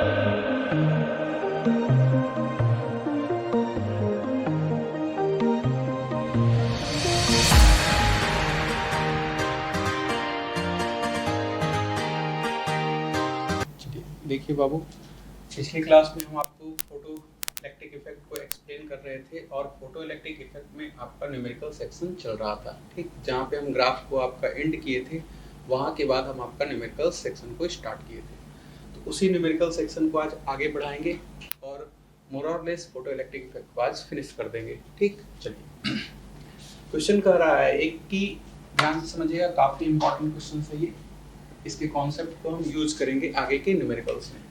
देखिए बाबू, पिछली क्लास में हम आपको फोटो इलेक्ट्रिक इफेक्ट को एक्सप्लेन कर रहे थे और फोटो इलेक्ट्रिक इफेक्ट में आपका न्यूमेरिकल सेक्शन चल रहा था। ठीक, जहाँ पे हम ग्राफ को आपका एंड किए थे, वहाँ के बाद हम आपका न्यूमेरिकल सेक्शन को स्टार्ट किए थे। तो उसी न्यूमेरिकल सेक्शन को आज आगे बढ़ाएंगे और मोर और लेस फोटो इलेक्ट्रिक इफेक्ट को आज फिनिश कर देंगे। ठीक, चलिए क्वेश्चन कह रहा है एक की, ध्यान से समझिएगा, काफ़ी इंपॉर्टेंट क्वेश्चन है ये। इसके कॉन्सेप्ट को हम यूज करेंगे आगे के न्यूमेरिकल्स में।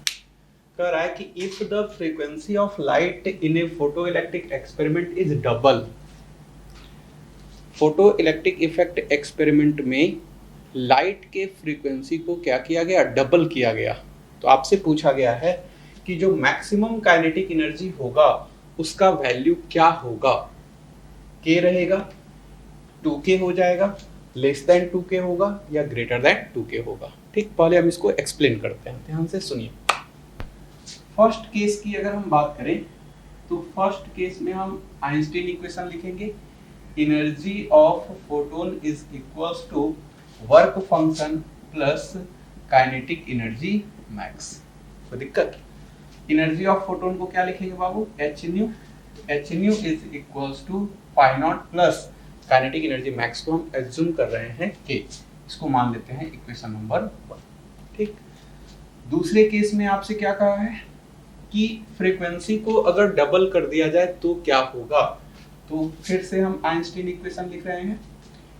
कह रहा है कि if the frequency of light in A photo electric experiment is double, photo electric effect experiment में लाइट के फ्रीक्वेंसी को क्या किया गया, डबल किया गया। तो आपसे पूछा गया है कि जो मैक्सिमम काइनेटिक एनर्जी होगा उसका वैल्यू क्या होगा। के रहेगा, 2k हो जाएगा, लेस देन 2k होगा या ग्रेटर देन 2k होगा। ठीक, पहले हम इसको एक्सप्लेन करते हैं, ध्यान से सुनिए। फर्स्ट केस की अगर हम बात करें तो फर्स्ट केस में हम आइंस्टीन इक्वेशन लिखेंगे, energy of photon is equals to work function plus kinetic energy max. कोई दिक्कत? एनर्जी ऑफ फोटोन को क्या लिखेंगे बाबू, H nu is equals to pi naught plus kinetic energy max को हम एज्यूम कर रहे हैं के, इसको मान लेते हैं इक्वेशन नंबर 1। ठीक, दूसरे केस में आपसे क्या कहा है कि फ्रीक्वेंसी को अगर डबल कर दिया जाए तो क्या होगा। तो फिर से हम आइंस्टीन इक्वेशन लिख रहे हैं,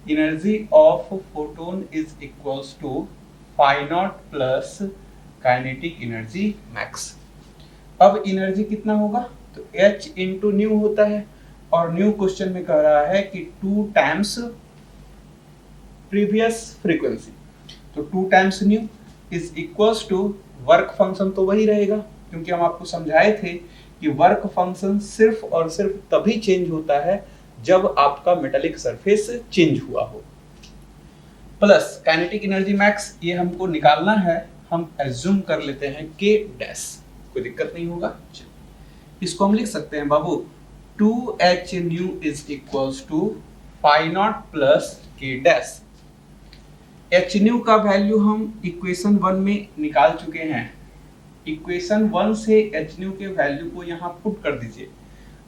energy of photon is equals to pi naught plus kinetic energy max. अब एनर्जी कितना होगा, तो h इंटू न्यू होता है और न्यू क्वेश्चन में कह रहा है कि 2 टाइम्स प्रीवियस फ्रीक्वेंसी, तो 2 times nu is equals to work function तो वही रहेगा, क्योंकि हम आपको समझाए थे कि वर्क फंक्शन सिर्फ और सिर्फ तभी चेंज होता है जब आपका मेटालिक सरफेस चेंज हुआ हो, प्लस काइनेटिक एनर्जी मैक्स, ये हमको निकालना है, हम एज्यूम कर लेते हैं के डैश। कोई दिक्कत नहीं होगा। इसको हम लिख सकते हैं बाबू, 2h nu is equals to pi naught plus K dash. h nu का वैल्यू हम इक्वेशन 1 में निकाल चुके हैं। इक्वेशन 1 से h न्यू के वैल्यू को यहाँ पुट कर दीजिए।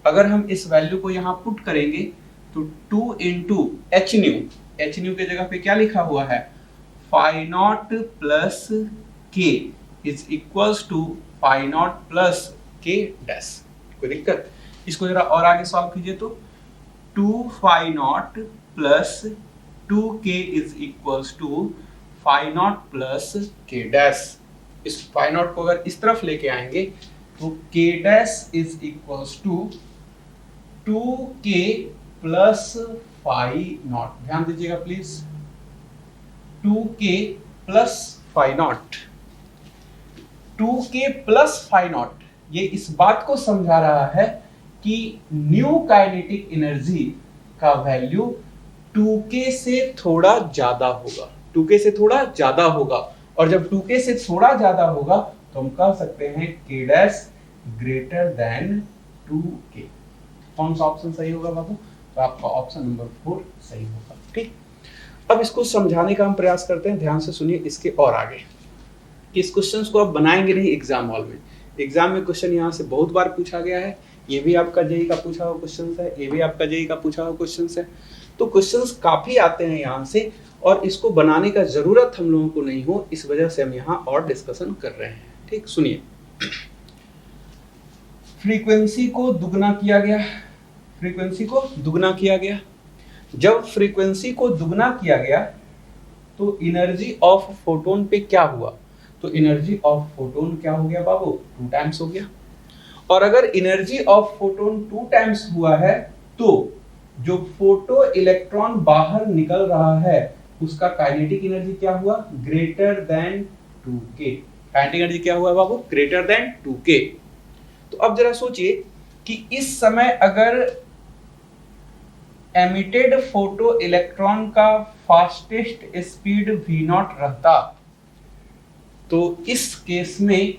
अगर हम इस वैल्यू को यहाँ पुट करेंगे तो 2 इंटू एच न्यू के जगह पे क्या लिखा हुआ है, pi naught plus K is equals to pi naught plus K dash. कोई दिक्कत? इसको जरा और आगे सॉल्व कीजिए तो 2 pi naught plus 2k is equals to pi naught plus K dash. इस पाई नॉट को अगर इस तरफ लेके आएंगे तो k dash is equals to 2k plus pi naught. ध्यान दीजिएगा please, 2k plus pi naught, 2k plus pi naught, ये इस बात को समझा रहा है कि न्यू काइनेटिक एनर्जी का वैल्यू 2k से थोड़ा ज्यादा होगा, 2k से थोड़ा ज्यादा होगा, और जब 2k से थोड़ा ज्यादा होगा तो हम कह सकते हैं k dash greater than 2k। कौन सा ऑप्शन सही होगा बाबू, तो आपका ऑप्शन नंबर 4 सही होगा। ठीक, अब इसको समझाने का हम प्रयास करते हैं, ध्यान से सुनिए इसके और आगे। इस क्वेश्चंस को आप बनाएंगे नहीं एग्जाम हॉल में, एग्जाम में क्वेश्चन यहाँ से बहुत बार पूछा गया है, ये भी आपका जेईई का पूछा हुआ क्वेश्चन है, ये भी आपका जेईई का पूछा हुआ क्वेश्चन है। तो क्वेश्चंस काफी आते हैं यहाँ से, और इसको बनाने का जरूरत हम लोगों को नहीं हो, इस वजह से हम यहाँ और डिस्कशन कर रहे हैं। ठीक, सुनिए, फ्रीक्वेंसी को दुगना किया गया, फ्रीक्वेंसी को दुगना किया गया। जब फ्रीक्वेंसी को दुगना किया गया तो एनर्जी ऑफ फोटोन पे क्या हुआ, तो एनर्जी ऑफ फोटोन क्या हो गया बाबू, 2 टाइम्स हो गया। और अगर एनर्जी ऑफ फोटोन 2 टाइम्स हुआ है तो जो फोटो इलेक्ट्रॉन बाहर निकल रहा है उसका काइनेटिक एनर्जी क्या हुआ, greater than 2k। Kinetic energy क्या हुआ बाबू, ग्रेटर देन 2k। तो अब जरा सोचिए कि इस समय अगर एमिटेड फोटो इलेक्ट्रॉन का फास्टेस्ट स्पीड v0 रहता तो इस केस में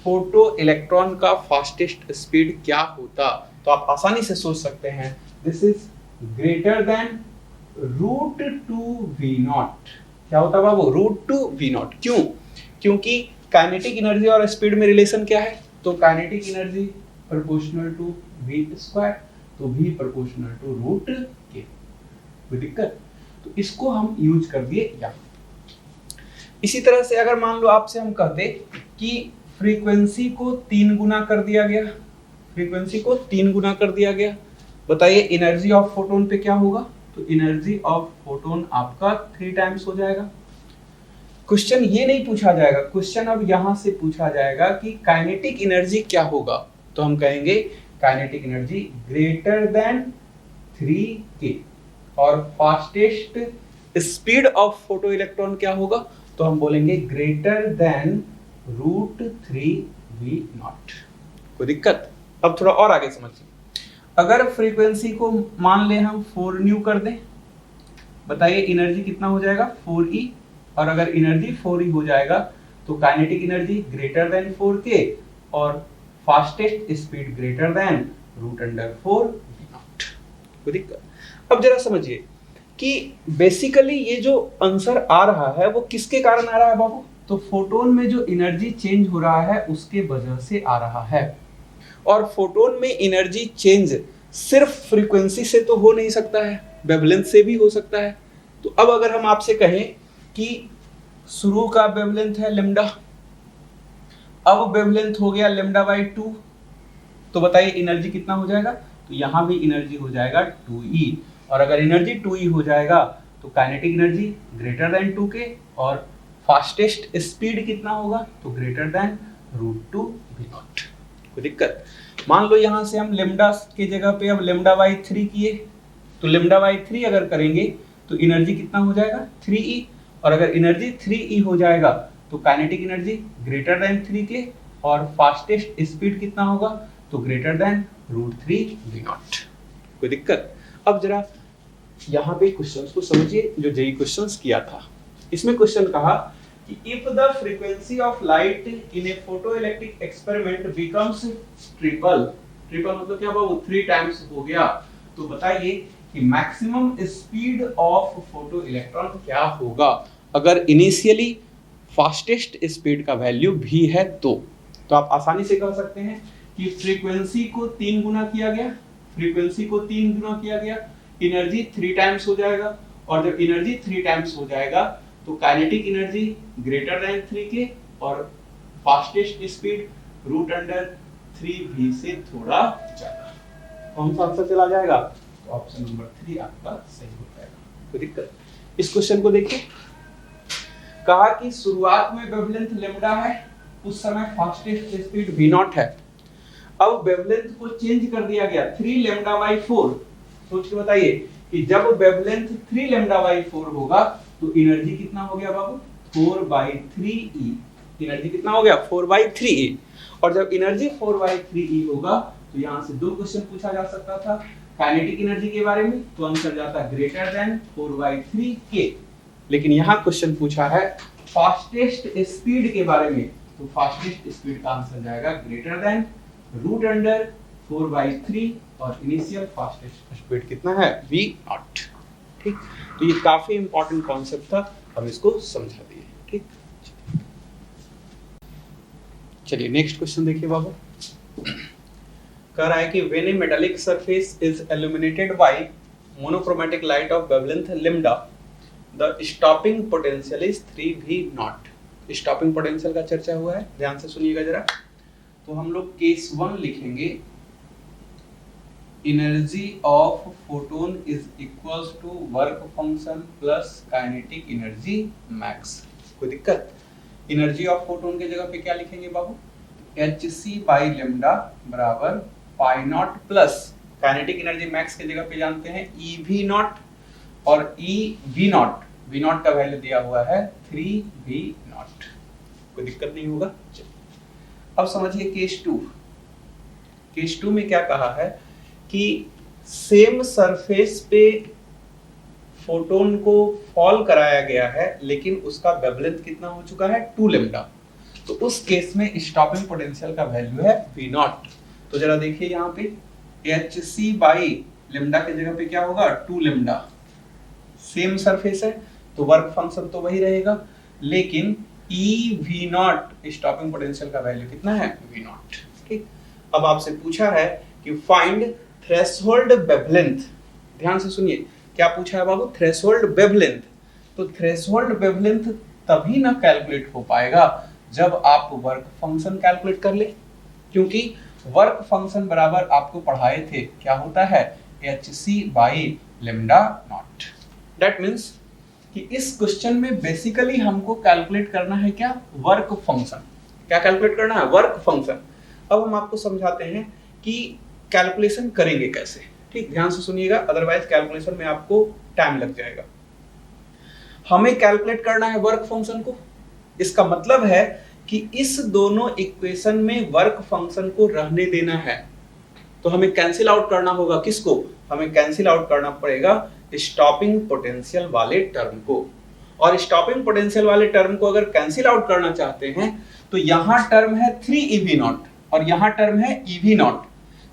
फोटो इलेक्ट्रॉन का फास्टेस्ट स्पीड क्या होता, तो आप आसानी से सोच सकते हैं this is greater than √2v0। क्या होता है बाबू? √2v0। क्यों? क्योंकि काइनेटिक एनर्जी और स्पीड में रिलेशन क्या है? तो kinetic energy proportional to v square, तो v प्रोपोर्शनल टू √k। कोई दिक्कत? तो इसको हम यूज कर दिए यहाँ। इसी तरह से अगर मान लो आपसे हम कहते कि फ्रीक्वेंसी को 3 गुना कर दिया गया, फ्रीक्वेंसी को 3 गुना कर दिया गया, बताइए एनर्जी ऑफ फोटोन पे क्या होगा? तो एनर्जी ऑफ फोटोन आपका 3 टाइम्स हो जाएगा। क्वेश्चन ये नहीं पूछा जाएगा, क्वेश्चन अब यहां से पूछा जाएगा कि काइनेटिक एनर्जी क्या होगा, तो हम कहेंगे kinetic energy greater than 3k। और fastest speed of photo electron क्या होगा? तो हम बोलेंगे ग्रेटर देन √3v0। कोई दिक्कत? अब थोड़ा और आगे समझिए। अगर फ्रीक्वेंसी को मान ले हम 4 न्यू कर दें, बताइए एनर्जी कितना हो जाएगा? 4e। और अगर एनर्जी 4e हो जाएगा तो kinetic energy greater than 4k और fastest speed greater than √4v0। कोई दिक्कत? अब जरा समझिए कि बेसिकली ये जो आंसर आ रहा है वो किसके कारण आ रहा है बाबू? तो फोटोन में जो एनर्जी चेंज हो रहा है उसके वजह से आ रहा है। और फोटोन में एनर्जी चेंज सिर्फ फ्रीक्वेंसी से तो हो नहीं सकता है, वेवलेंथ से भी हो सकता है। तो अब अगर हम आपसे कहें कि शुरू का वेवलेंथ है लैम्डा, अब वेवलेंथ हो गया λ/2, तो बताइए एनर्जी कितना हो जाएगा? तो यहां भी एनर्जी हो जाएगा 2e। और अगर एनर्जी 2e हो जाएगा तो kinetic energy greater than 2k और फास्टेस्ट स्पीड कितना होगा? तो ग्रेटर देन √2v0। कोई दिक्कत? मान लो यहां से हम लेम्डा के जगह पे अब λ/3 किए, तो λ/3 अगर करेंगे तो एनर्जी कितना हो जाएगा? 3e। और अगर एनर्जी 3e हो जाएगा तो kinetic energy greater than 3k और फास्टेस्ट स्पीड कितना होगा? तो ग्रेटर देन √3v0। कोई दिक्कत? अब जरा यहाँ पे क्वेश्चंस को समझिए जो जेई क्वेश्चंस किया था। इसमें क्वेश्चन कहा कि if the frequency of light in A photoelectric experiment becomes triple, triple मतलब क्या बाबू? 3 टाइम्स हो गया, तो बताइए कि maximum speed of photo electron क्या होगा अगर इनिशियली फास्टेस्ट स्पीड का वैल्यू भी है तो आप आसानी से कह सकते हैं कि फ्रीक्वेंसी को 3 गुना किया गया, फ्रीक्वेंसी को 3 गुना किया गया, एनर्जी 3 टाइम्स हो जाएगा। और जब एनर्जी 3 टाइम्स हो जाएगा तो kinetic energy greater than 3k और फास्टेस्ट स्पीड √3v से थोड़ा ज्यादा। कौन सा आंसर चला जाएगा? तो ऑप्शन नंबर 3 आपका सही हो जाएगा। कोई दिक्कत? इस क्वेश्चन को देखिए, कहा कि शुरुआत में वेवलेंथ लैम्डा है, उस समय फास्टेस्ट स्पीड v0 है। अब वेवलेंथ को चेंज कर दिया गया 3 λ/4। सोच के बताइए कि जब वेवलेंथ 3 λ/4 होगा तो एनर्जी कितना हो गया बाबू? 4/3e। एनर्जी कितना हो गया? 4/3e। और जब एनर्जी 4/3e होगा तो यहाँ से 2 क्वेश्चन पूछा जा सकता था काइनेटिक एनर्जी के बारे में, तो आंसर जाता ग्रेटर देन 4/3k। लेकिन यहाँ क्वेश्चन पूछा है फास्टेस्ट स्पीड के बारे में, तो फास्टेस्ट स्पीड का आंसर जाएगा ग्रेटर देन √4/3 और इनिशियल फास्टेस्ट स्पीड कितना है? v0। ठीक, तो ये काफी इंपॉर्टेंट कॉन्सेप्ट था, हम इसको समझा दिए। ठीक, चलिए नेक्स्ट क्वेश्चन देखिए बाबू। कह रहा है कि when a metallic surface is illuminated by monochromatic light of wavelength lambda, the stopping potential is 3v0। Stopping potential का चर्चा हुआ है, ध्यान से सुनिएगा जरा। तो हम लोग केस 1 लिखेंगे, energy of photon is equals to work function plus kinetic energy max. कोई दिक्कत? एनर्जी ऑफ फोटोन के जगह पे क्या लिखेंगे बाबू? hc/λ बराबर π0 प्लस काइनेटिक एनर्जी मैक्स के जगह पे जानते हैं ev0 और v0 का वैल्यू दिया हुआ है 3v0। कोई दिक्कत नहीं होगा। अब समझिए केस 2। केस 2 में क्या कहा है कि सेम सरफेस पे फोटोन को फॉल कराया गया है, लेकिन उसका वेवलेंथ कितना हो चुका है? 2 लैम्डा। तो उस केस में स्टॉपिंग पोटेंशियल का वैल्यू है V नॉट। तो जरा देखिए यहाँ पे HC बाई लेमडा की जगह पे क्या होगा 2 लेमडा, सेम सरफेस है तो वर्क फंक्शन तो वही रहेगा, लेकिन V नॉट स्टॉपिंग पोटेंशियल का वैल्यू कितना है V नॉट। ठीक, अब आपसे पूछा है कि फाइंड थ्रेशोल्ड वेवलेंथ। ध्यान से सुनिए क्या पूछा है बाबू, थ्रेशोल्ड वेवलेंथ। तो थ्रेशोल्ड वेवलेंथ तभी ना कैलकुलेट हो पाएगा जब आप वर्क फंक्शन कैलकुलेट कर ले, क्योंकि वर्क फंक्शन बराबर आपको पढ़ाए थे क्या होता है HC by lambda not. That means कि इस क्वेश्चन में बेसिकली हमको कैलकुलेट करना है क्या, वर्क फंक्शन। क्या कैलकुलेट करना है, वर्क फंक्शन। अब हम आपको समझाते हैं कि कैलकुलेशन करेंगे कैसे। ठीक, ध्यान से सुनिएगा, अदरवाइज कैलकुलेशन में आपको टाइम लग जाएगा। हमें कैलकुलेट करना है वर्क फंक्शन को। इसका मतलब है कि इस दोनों इक्वेशन में वर्क फंक्शन को रहने देना है, तो हमें कैंसिल आउट करना होगा। किसको, हमें कैंसिल आउट करना पड़ेगा स्टॉपिंग पोटेंशियल वाले टर्म को। और स्टॉपिंग पोटेंशियल वाले टर्म को अगर कैंसिल आउट करना चाहते हैं तो यहां टर्म है 3 EV0 और यहां टर्म है EV0।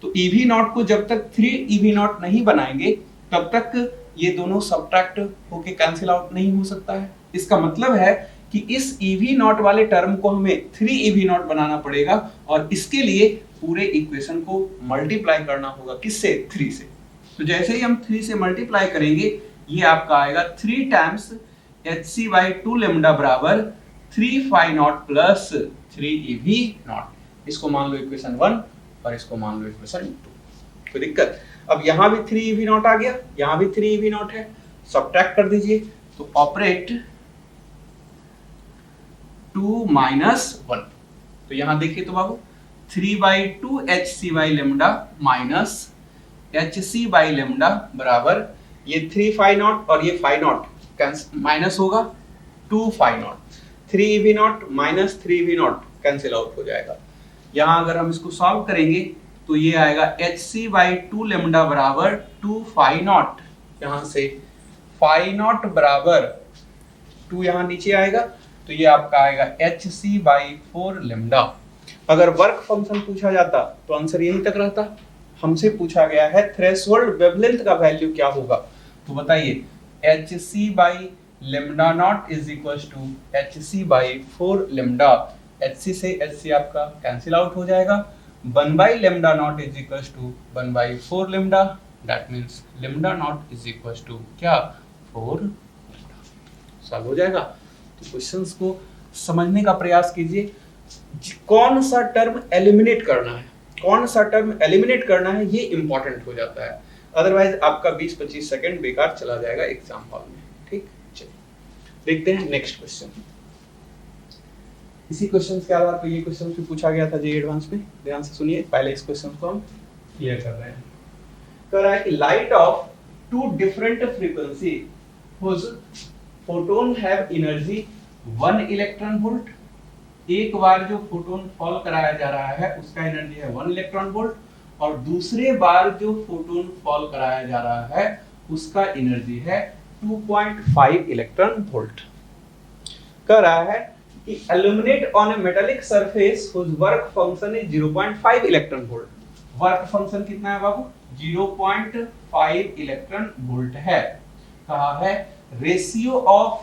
तो EV0 को जब तक 3 EV0 नहीं बनाएंगे तब तक ये दोनों सब्ट्रैक्ट होके कैंसिल आउट नहीं हो सकता है। इसका मतलब है कि इस EV0 वाले टर्म को हमें 3 EV0 बनाना पड़ेगा और इसके लिए पूरे इक्वेशन को मल्टीप्लाई करना होगा किससे, 3 से। तो जैसे ही हम 3 से मल्टीप्लाई करेंगे ये आपका आएगा 3 टाइम्स HC बाई 2 लेमडा बराबर 3 फाई नॉट प्लस 3 EV0। इसको मान लो इक्वेशन 1 और इसको मान लो इक्वेशन 2। कोई दिक्कत? अब यहां भी 3 EV0 आ गया, यहां भी 3 EV0 है, सब्ट्रैक्ट कर दीजिए। तो ऑपरेट 2 माइनस 1। तो यहां देखिए तो बाबू 3/2 HC by lambda minus HC by lambda बराबर ये 3 फाई नॉट और ये फाई नॉट माइनस होगा 2 phi naught, 3 EV0 minus 3 EV0 cancel out हो जाएगा। यहां अगर हम इसको सॉल्व करेंगे तो ये आएगा HC बाई 2 लेमडा बराबर 2 फाई नॉट, यहां से फाई नॉट बराबर 2 यहां नीचे आएगा तो ये आपका आएगा HC बाई 4 लेमडा। अगर वर्क फंक्शन पूछा जाता तो आंसर यहीं तक रहता। हमसे पूछा गया है थ्रेशोल्ड वेवलेंथ का वैल्यू क्या होगा, तो बताइए HC by lambda naught is equal to HC by 4 lambda. HC से HC आपका कैंसिल आउट हो जाएगा। 1 by lambda naught is equal to 1 by 4 lambda. That means lambda naught is equal to क्या, 4 लेमडा। सॉल्व हो जाएगा। तो questions को समझने का प्रयास कीजिए। कौन सा टर्म एलिमिनेट करना है, कौन सा टर्म एलिमिनेट करना है, ये इंपॉर्टेंट हो जाता है। अदरवाइज आपका 20-25 सेकंड बेकार चला जाएगा एग्जाम हॉल में। ठीक, चलिए देखते हैं नेक्स्ट क्वेश्चन। इसी क्वेश्चन के आधार पर ये क्वेश्चन भी पूछा गया था जे एडवांस में। ध्यान से सुनिए, पहले इस क्वेश्चन को हम क्लियर कर रहे हैं। कह रहा है कि light of 2 different frequency whose photon have energy 1 electron volt. एक बार जो फोटोन फॉल कराया जा रहा है उसका एनर्जी है 1 इलेक्ट्रॉन वोल्ट और दूसरे बार जो फोटोन फॉल कराया जा रहा है उसका एनर्जी है 2.5 इलेक्ट्रॉन वोल्ट। कह रहा है कि illuminate on a metallic surface whose work function is 0.5 electron volt. Work function कितना है बाबू, 0.5 इलेक्ट्रॉन वोल्ट है। कहा है रेशियो ऑफ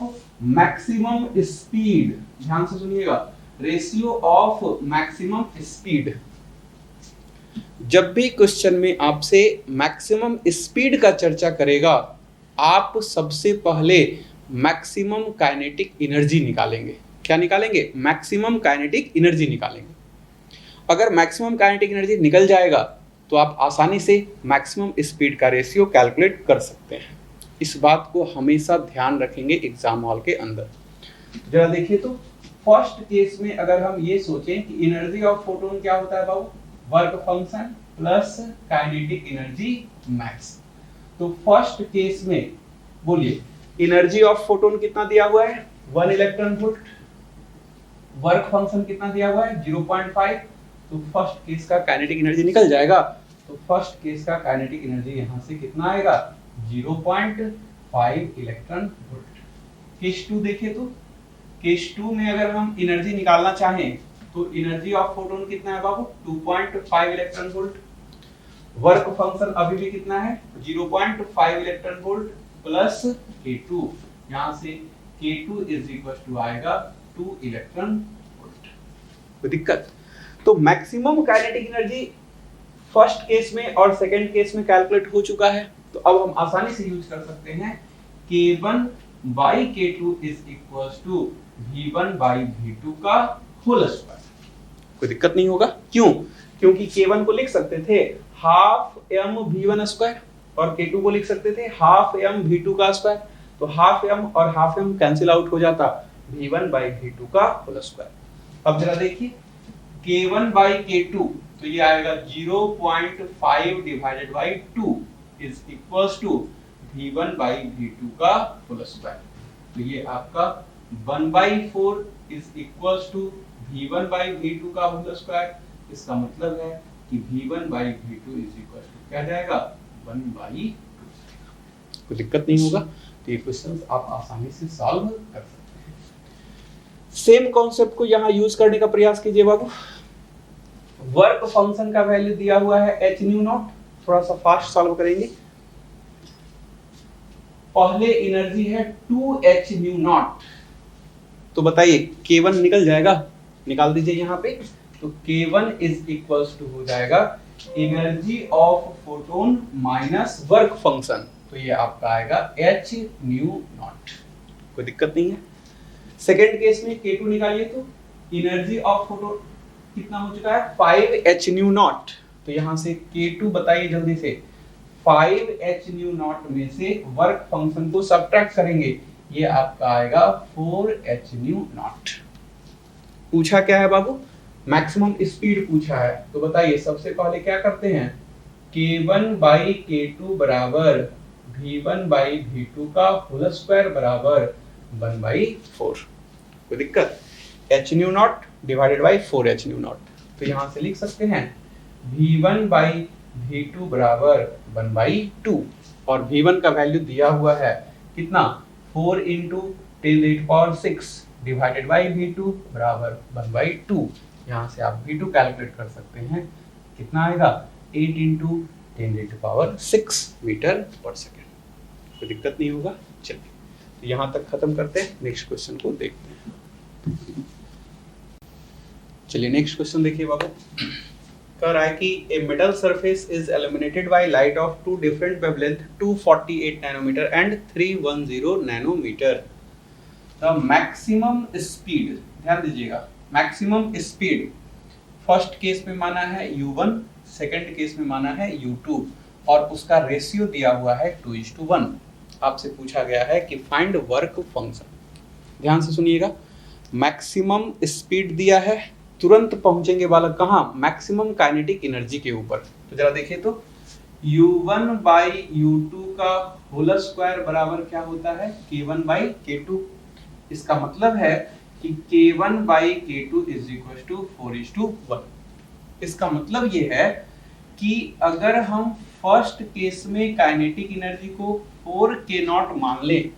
मैक्सिमम स्पीड, ध्यान से सुनिएगा, रेशियो ऑफ मैक्सिमम स्पीड। जब भी क्वेश्चन में आपसे मैक्सिमम स्पीड का चर्चा करेगा आप सबसे पहले मैक्सिमम काइनेटिक एनर्जी निकालेंगे। क्या निकालेंगे, मैक्सिमम काइनेटिक एनर्जी निकालेंगे। अगर मैक्सिमम काइनेटिक एनर्जी निकल जाएगा तो आप आसानी से मैक्सिमम स्पीड का रेशियो कैलकुलेट कर सकते हैं। इस बात को हमेशा ध्यान रखेंगे एग्जाम हॉल के अंदर। जरा देखिए तो फर्स्ट केस में अगर हम ये सोचें कि एनर्जी ऑफ फोटोन क्या होता है बाबू, work function plus kinetic energy max. तो फर्स्ट केस में बोलिए एनर्जी ऑफ फोटोन कितना दिया हुआ है 1 इलेक्ट्रॉन वोल्ट, वर्क फंक्शन कितना दिया हुआ है 0.5। तो फर्स्ट केस का काइनेटिक एनर्जी निकल जाएगा। तो फर्स्ट केस का काइनेटिक एनर्जी यहां से कितना आएगा 0.5 इलेक्ट्रॉन वोल्ट। केस 2 देखें तो केस 2 में अगर हम एनर्जी निकालना चाहें तो एनर्जी ऑफ फोटोन कितना है बाबू 2.5 इलेक्ट्रॉन वोल्ट। वर्क फंक्शन अभी भी कितना है 0.5 इलेक्ट्रॉन वोल्ट प्लस K2, यहां से K2 इज इक्वल टू आएगा 2 इलेक्ट्रॉन वोल्ट। कोई दिक्कत? तो maximum kinetic energy first case में और सेकंड केस में कैलकुलेट हो चुका है, तो अब हम आसानी से यूज कर सकते हैं K1 by K2 is equals to V1 by V2 का होल स्क्वायर। कोई दिक्कत नहीं होगा, क्यों? क्योंकि K1 को लिख सकते थे हाफ m V1 स्क्वायर और K2 को लिख सकते थे हाफ m V2 का स्क्वायर, तो हाफ m और हाफ m कैंसिल आउट हो जाता V1 by V2 का होल स्क्वायर। अब जरा देखिए K1 by K2, तो ये आएगा 0.5 divided by 2 is equals to V1 by V2 का होल स्क्वायर। तो ये आपका 1/4 is equals to V1 by V2 का होल स्क्वायर। इसका मतलब है कि V1 by V2 is equals to क्या जाएगा 1/2। कोई दिक्कत नहीं होगा, तो ये क्वेश्चंस आप आसानी से सॉल्व कर सकते हैं। सेम कॉन्सेप्ट को यहाँ यूज करने का प्रयास कीजिए बाबू। वर्क फंक्शन का वैल्यू दिया हुआ है h न्यू नॉट, थोड़ा सा फास्ट सॉल्व करेंगे। पहले एनर्जी है 2h न्यू नॉट, तो बताइए K1 निकल जाएगा, निकाल दीजिए यहाँ पे। तो K1 इज इक्वल्स टू हो जाएगा energy of photon minus work function, तो ये आपका आएगा h न्यू नॉट। कोई दिक्कत नहीं है। सेकेंड केस में K2 निकालिए, तो एनर्जी ऑफ फोटोन कितना हो चुका है 5h न्यू नॉट, तो यहां से K2 बताइए जल्दी से। 5h न्यू नॉट में से वर्क फंक्शन को सब्ट्रैक्ट करेंगे, ये आपका आएगा 4h न्यू नॉट। पूछा क्या है बाबू? मैक्सिमम स्पीड पूछा है, तो बताइए सबसे पहले क्या करते हैं K1 by K2 बराबर V1 by V2 का होल स्क्वायर बराबर 1/4। कोई दिक्कत? h new not divided by 4h new not, तो यहां से लिख सकते हैं V1 by V2 बराबर 1/2, और V1 का वैल्यू दिया हुआ है कितना 4 into 10⁻⁶ डिवाइडेड बाई V2 बराबर 1/2। यहाँ से आप V2 कैलकुलेट कर सकते हैं, कितना आएगा 8 into 10⁻6 मीटर पर सेकेंड। कोई दिक्कत नहीं होगा। चलिए तो यहाँ तक खत्म करते हैं, नेक्स्ट क्वेश्चन को देखते हैं। चलिए नेक्स्ट क्वेश्चन देखिए बाबू। कह रहा है कि a metal surface is illuminated by light of two different wavelength 248 nanometre and 310 nanometre. The maximum speed, ध्यान दीजिएगा, मैक्सिमम स्पीड फर्स्ट केस में माना है u1, सेकंड केस में माना है u2, और उसका रेशियो दिया हुआ है 2:1। आपसे पूछा गया है कि फाइंड वर्क फंक्शन। ध्यान से सुनिएगा, मैक्सिमम स्पीड दिया है, तुरंत पहुंचेंगे वाला कहाँ, मैक्सिमम काइनेटिक एनर्जी के ऊपर। तो जरा देखिए तो u1 by u2 का होल स्क्वायर बराबर क्या होता है k1 by k2। इसका मतलब है कि k1 by k2 is equal to 4:1। इसका मतलब ये है कि अगर हम फर्स्ट केस में काइनेटिक एनर्जी को 4k0 मान लें,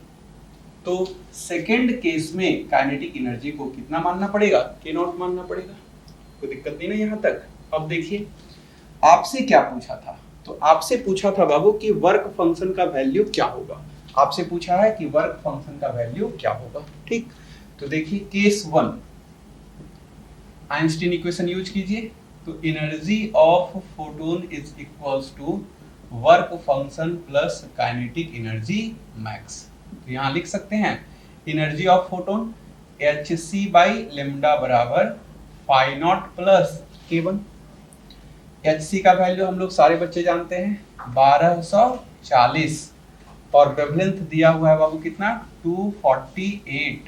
तो सेकेंड केस में काइनेटिक एनर्जी को कितना मानना पड़ेगा k0 मानना पड़ेगा। कोई दिक्कत नहीं ना यहाँ तक। अब देखिए आपसे क्या पूछा था, तो आपसे पूछा था बाबू कि वर्क फंक्शन का वैल्यू क्या होगा। आपसे पूछा है कि वर्क फंक्शन का वैल्यू क्या होगा, ठीक। तो देखिए केस 1 आइंस्टीन इक्वेशन यूज कीजिए, तो energy of photon is equals to work function plus kinetic energy max. तो यहाँ लिख सकते हैं energy of photon hc by lambda बराबर phi naught plus k1। hc का वैल्यू हम लोग सारे बच्चे जानते हैं 1240, और वेवलेंथ दिया हुआ है बाबू कितना 248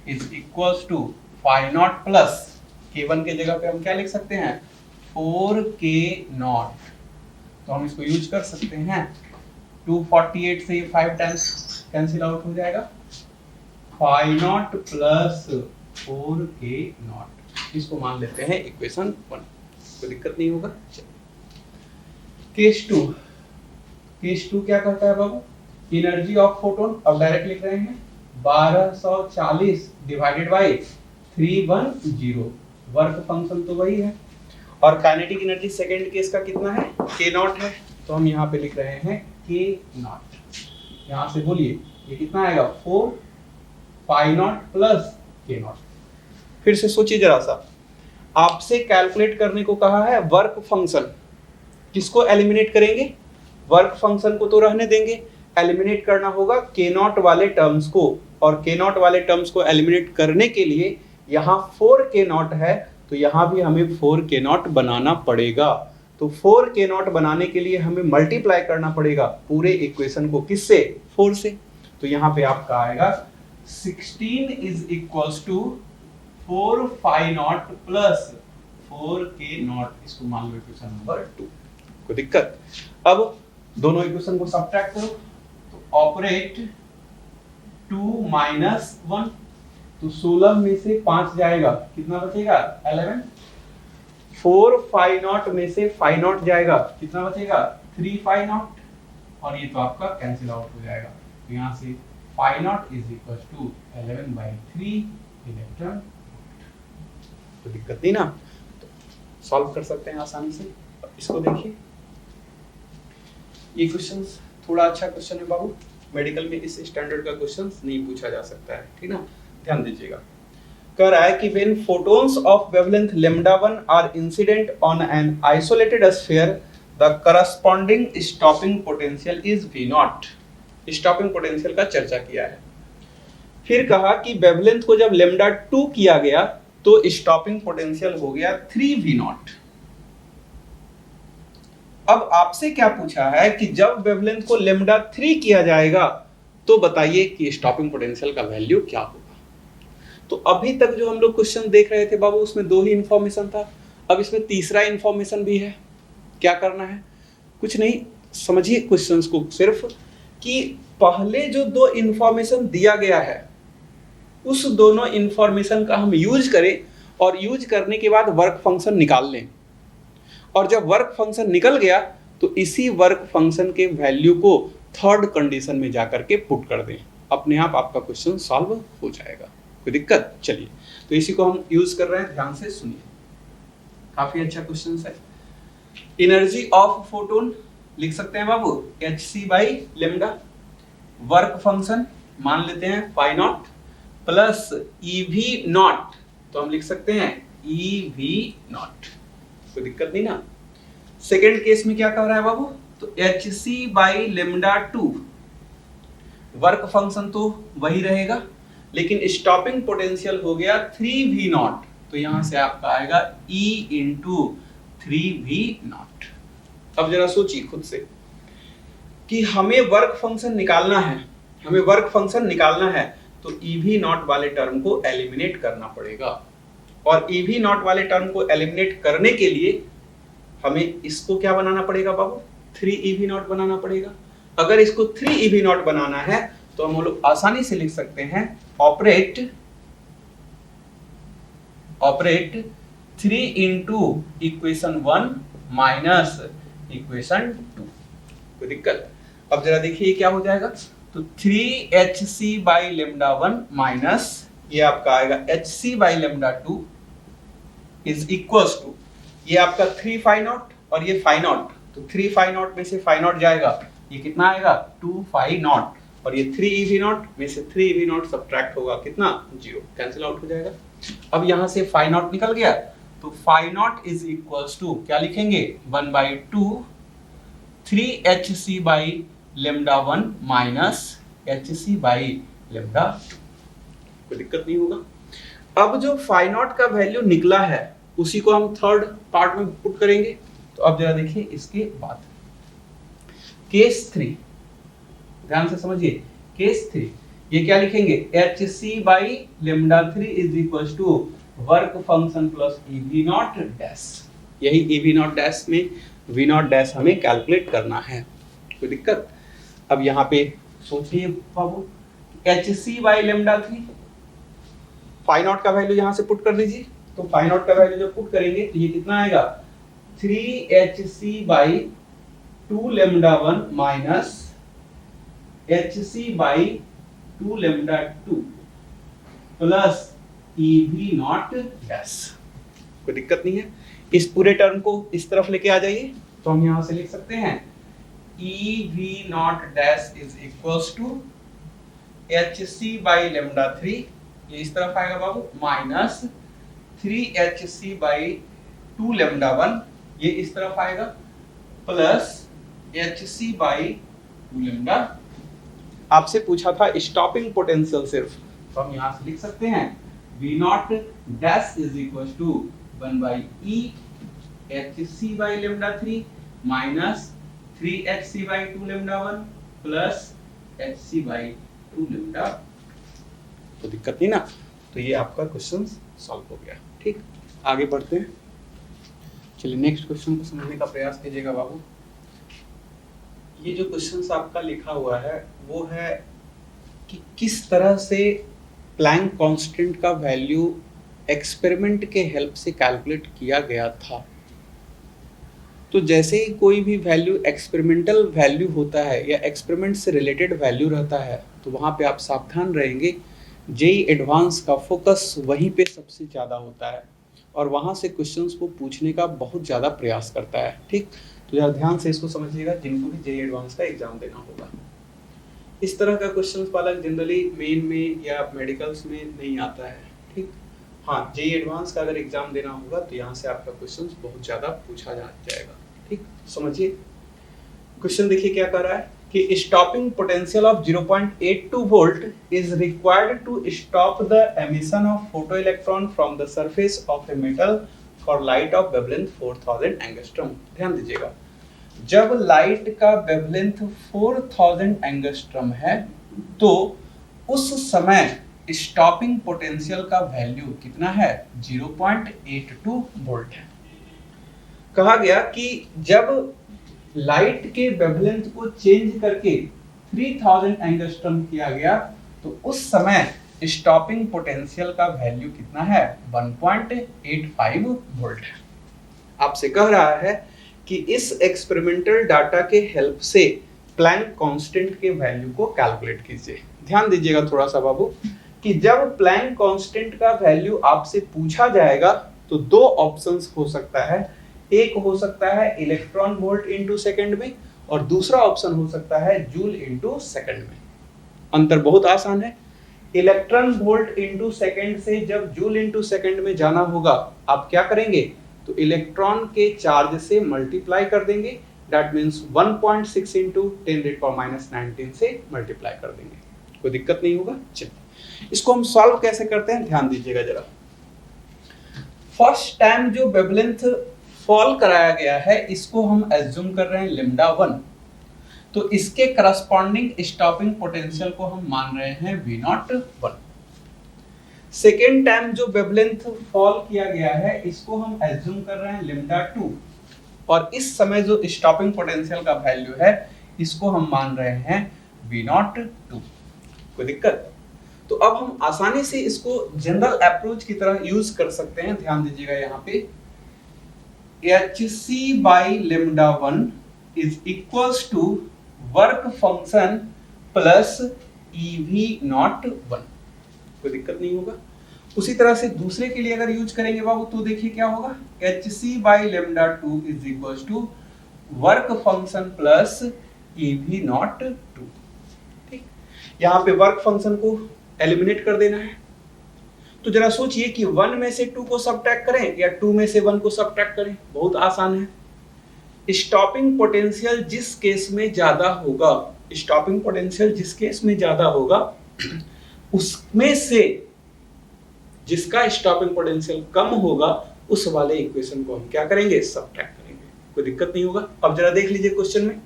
is equals to phi naught plus k1 के जगह पे हम क्या लिख सकते हैं 4k0। तो हम इसको यूज कर सकते हैं, 248 से 5 टाइम्स कैंसिल आउट हो जाएगा, फाई नॉट प्लस 4k0। इसको मान लेते हैं इक्वेशन 1। कोई दिक्कत नहीं होगा। केस 2, केस 2 क्या कहता है बाबू, एनर्जी ऑफ फोटोन, अब डायरेक्ट लिख रहे हैं 1240 डिवाइडेड बाई 310। वर्क फंक्शन तो वही है। और काइनेटिक एनर्जी सेकंड केस का कितना है, के नॉट है, तो हम यहाँ पे लिख रहे हैं के नॉट। यहाँ से बोलिए ये कितना आएगा, 4 पाई नॉट प्लस के नॉट। फिर से सोचिए जरा सा, आपसे कैलकुलेट करने को कहा है वर्क फंक्शन, किसको एलिमिनेट करेंगे, वर्क फंक्शन को तो रहने देंगे, एलिमिनेट करना होगा के नॉट वाले टर्म्स को। और के नॉट वाले टर्म्स को एलिमिनेट करने के लिए यहाँ 4 के नॉट है, तो यहाँ भी हमें 4 के नॉट बनाना पड़ेगा। तो 4 के नॉट बनाने के लिए हमें मल्टीप्लाई करना पड़ेगा पूरे इक्वेशन को, किससे, 4 से। तो यहाँ पे आपका आएगा 16 is equals to 4 phi naught plus 4 K not, इसको मान लो इक्वेशन नंबर 2। कोई दिक्कत? अब दोनों इक्वेशन को सब्ट्रैक्ट करो, तो ऑपरेट 2 माइनस 1, तो 16 में से 5 जाएगा, कितना बचेगा, 11। 4 फाई नॉट में से फाई नॉट जाएगा, कितना बचेगा, 3 फाई नॉट, और ये तो आपका कैंसिल आउट हो जाएगा। तो यहाँ से phi naught is equal to 11/3 electron. तो दिक्कत नहीं ना, तो सॉल्व कर सकते हैं आसानी से। इसको देखिए, ये क्वेश्चंस थोड़ा अच्छा क्वेश्चन है बाबू, मेडिकल में इस स्टैंडर्ड का क्वेश्चंस नहीं पूछा जा सकता है, ठीक ना, ध्यान दीजिएगा। कह रहा है कि when photons of wavelength lambda1 are incident on an isolated sphere, the corresponding stopping potential is V0। Stopping potential का चर्चा किया है। फिर कहा कि वेवलेंथ को जब लैम्डा 2 किया गया तो स्टॉपिंग पोटेंशियल हो गया 3V0। अब आपसे क्या पूछा है कि जब वेवलेंथ को लैम्डा 3 किया जाएगा तो बताइए कि स्टॉपिंग पोटेंशियल का वैल्यू क्या होगा। तो अभी तक जो हम लोग क्वेश्चन देख रहे थे बाबू, उसमें 2 ही इंफॉर्मेशन था, अब इसमें तीसरा इंफॉर्मेशन भी है। क्या करना है, कुछ नहीं, समझिए क्वेश्चंस को सिर्फ, कि पहले जो 2 इंफॉर्मेशन दिया गया है उस दोनों इंफॉर्मेशन का हम यूज करें, और यूज करने के बाद वर्क फंक्शन निकाल लें, और जब वर्क फंक्शन निकल गया तो इसी वर्क फंक्शन के वैल्यू को थर्ड कंडीशन में जाकर के पुट कर दें, अपने आप आपका क्वेश्चन सॉल्व हो जाएगा। कोई दिक्कत? चलिए, तो इसी को हम यूज कर रहे हैं, ध्यान से सुनिए, काफी अच्छा क्वेश्चन है। एनर्जी ऑफ फोटोन लिख सकते हैं बाबू hc/λ, वर्क फंक्शन मान लेते हैं पाई नॉट प्लस ev0, तो हम लिख सकते हैं ev0। कोई दिक्कत नहीं ना। सेकेंड केस में क्या कर रहा है बाबू, तो hc/λ2, वर्क फंक्शन तो वही रहेगा, लेकिन स्टॉपिंग पोटेंशियल हो गया 3V0, तो यहां से आपका आएगा E × 3V0। अब जरा सोचिए खुद से कि हमें वर्क फंक्शन निकालना है, हमें वर्क फंक्शन निकालना है, तो EV0 वाले टर्म को एलिमिनेट करना पड़ेगा, और EV0 वाले टर्म को एलिमिनेट करने के लिए हमें इसको क्या बनाना पड़ेगा बाबू, 3EV0 बनाना पड़ेगा। अगर इसको 3EV0 बनाना है तो हम लोग आसानी से लिख सकते हैं ऑपरेट 3 × इक्वेशन 1 माइनस इक्वेशन 2। कोई दिक्कत? अब जरा देखिए क्या हो जाएगा, तो 3hc/λ1 माइनस ये आपका आएगा hc/λ2 इज इक्वल्स टू, ये आपका 3 फाई नॉट और ये फाई नॉट, तो 3 फाई नॉट में से फाई नॉट जाएगा, ये कितना आएगा 2 फाई नॉट, और ये 3ev0 में से 3ev0 सब्ट्रैक्ट होगा, कितना 0, कैंसिल आउट हो जाएगा। अब यहां से फाई नॉट निकल गया, तो phi naught is equals to क्या लिखेंगे, 1/2 3hc/λ1 माइनस hc/λ2। कोई दिक्कत नहीं होगा। अब जो फाई नॉट का वैल्यू निकला है उसी को हम थर्ड पार्ट में पुट करेंगे। तो अब जरा देखिए इसके बाद केस 3, ध्यान से समझिए, केस 3 ये क्या लिखेंगे, hc/λ3 is equal to work function plus ev0 dash, यही ev0 डैश में v0 डैश हमें कैलकुलेट करना है। कोई दिक्कत? अब यहाँ पे सोचिए बाबू, hc/λ3 फाई नॉट का वैल्यू यहाँ से पुट कर दीजिए, तो फाई नॉट का वैल्यू जब पुट करेंगे तो ये कितना आएगा 3hc/2λ1 minus hc/2 2 lambda 2 plus EV naught dash. कोई दिक्कत नहीं है। इस पूरे टर्म को इस तरफ लेके आ जाइए, तो हम यहां से लिख सकते हैं EV naught dash is equals to HC by lambda 3, ये इस तरफ आएगा बाबू, माइनस 3HC बाई 2 लेमडा 1, ये इस तरफ आएगा, प्लस HC बाई 2 लेमडा। आपसे पूछा था स्टॉपिंग पोटेंशियल सिर्फ, तो हम यहां से लिख सकते हैं V naught dash is equal to 1 by E HC by lambda 3 minus 3HC by 2 lambda 1 plus HC by 2 lambda. तो दिक्कत नहीं ना। तो ये आपका क्वेश्चन सॉल्व हो गया। ठीक, आगे बढ़ते हैं। चलिए नेक्स्ट क्वेश्चन को समझने का प्रयास कीजिएगा बाबू। ये जो क्वेश्चन आपका लिखा हुआ है वो है कि किस तरह से प्लैंक कांस्टेंट का वैल्यू एक्सपेरिमेंट के हेल्प से कैलकुलेट किया गया था। तो जैसे ही कोई भी वैल्यू एक्सपेरिमेंटल वैल्यू होता है या एक्सपेरिमेंट से रिलेटेड वैल्यू रहता है, तो वहाँ पे आप सावधान रहेंगे, जेईई एडवांस का फोकस वहीं पे सबसे ज़्यादा होता है और वहाँ से क्वेश्चंस को पूछने का बहुत ज़्यादा प्रयास करता है। ठीक, तो यार ध्यान से इसको समझिएगा जिनको भी जेईई एडवांस का एग्जाम देना होगा। इस तरह का क्वेश्चन पालक जनरली मेन में या मेडिकल्स में नहीं आता है। ठीक, हाँ, जेईई एडवांस का अगर एग्जाम देना होगा तो यहाँ से आपका क्वेश्चन बहुत ज़्यादा पूछा जाएगा। ठीक, समझिए क्वेश्चन देखिए क्या कर रहा है कि stopping potential of 0.82 volt is required to stop the emission of photoelectron from the surface of a metal for light of wavelength 4000 angstrom. ध्यान दीजिएगा, जब लाइट का वेवलेंथ 4000 एंगस्ट्रॉम है तो उस समय स्टॉपिंग पोटेंशियल का वैल्यू कितना है, 0.82 वोल्ट है। कहा गया कि जब लाइट के वेवलेंथ को चेंज करके 3000 एंगस्ट्रॉम किया गया तो उस समय स्टॉपिंग पोटेंशियल का वैल्यू कितना है, 1.85 वोल्ट है। आपसे कह रहा है कि इस एक्सपेरिमेंटल डाटा के हेल्प से प्लैंक कांस्टेंट के वैल्यू को कैलकुलेट कीजिए। ध्यान दीजिएगा थोड़ा सा बाबू कि जब प्लैंक कांस्टेंट का वैल्यू आपसे पूछा जाएगा तो दो ऑप्शंस हो सकता है। एक हो सकता है इलेक्ट्रॉन वोल्ट इनटू सेकंड में और दूसरा ऑप्शन हो सकता है जूल इनटू सेकंड में। अंतर बहुत आसान है। इलेक्ट्रॉन वोल्ट इनटू सेकंड से जब जूल इनटू सेकंड में जाना होगा, आप क्या करेंगे, तो इलेक्ट्रॉन के चार्ज से मल्टीप्लाई कर देंगे। दैट मींस 1.6 इंटू 10⁻⁻19 से मल्टीप्लाई कर देंगे। कोई दिक्कत नहीं होगा। चलिए इसको हम सॉल्व कैसे करते हैं, ध्यान दीजिएगा जरा। फर्स्ट टाइम जो वेवलेंथ फॉल कराया गया है इसको हम एज्यूम कर रहे हैं लेमडा 1, तो इसके करस्पॉन्डिंग स्टॉपिंग पोटेंशियल को हम मान रहे हैं V नॉट 1। सेकेंड टाइम जो वेवलेंथ फॉल किया गया है इसको हम एज्यूम कर रहे हैं लेमडा 2 और इस समय जो स्टॉपिंग पोटेंशियल का वैल्यू है इसको हम मान रहे हैं V नॉट 2। कोई दिक्कत? तो अब हम आसानी से इसको जनरल अप्रोच की तरह यूज कर सकते हैं। ध्यान दीजिएगा यहाँ पे HC by lambda 1 is equals to work function plus EV naught 1। कोई दिक्कत नहीं होगा। उसी तरह से दूसरे के लिए अगर यूज करेंगे बाबू तो देखिए क्या होगा, HC by lambda 2 is equals to work function plus EV naught 2। ठीक, यहाँ पे वर्क फंक्शन को एलिमिनेट कर देना है। तो जरा सोचिए कि 1 में से 2 को सबट्रैक्ट करें या 2 में से 1 को सबट्रैक्ट करें, बहुत आसान है। स्टॉपिंग पोटेंशियल जिस केस में ज्यादा होगा, स्टॉपिंग पोटेंशियल जिस केस में ज्यादा होगा उसमें से जिसका स्टॉपिंग पोटेंशियल कम होगा उस वाले इक्वेशन को हम क्या करेंगे, सबट्रैक्ट करेंगे। कोई दिक्कत नहीं होगा। अब जरा देख लीजिए क्वेश्चन में,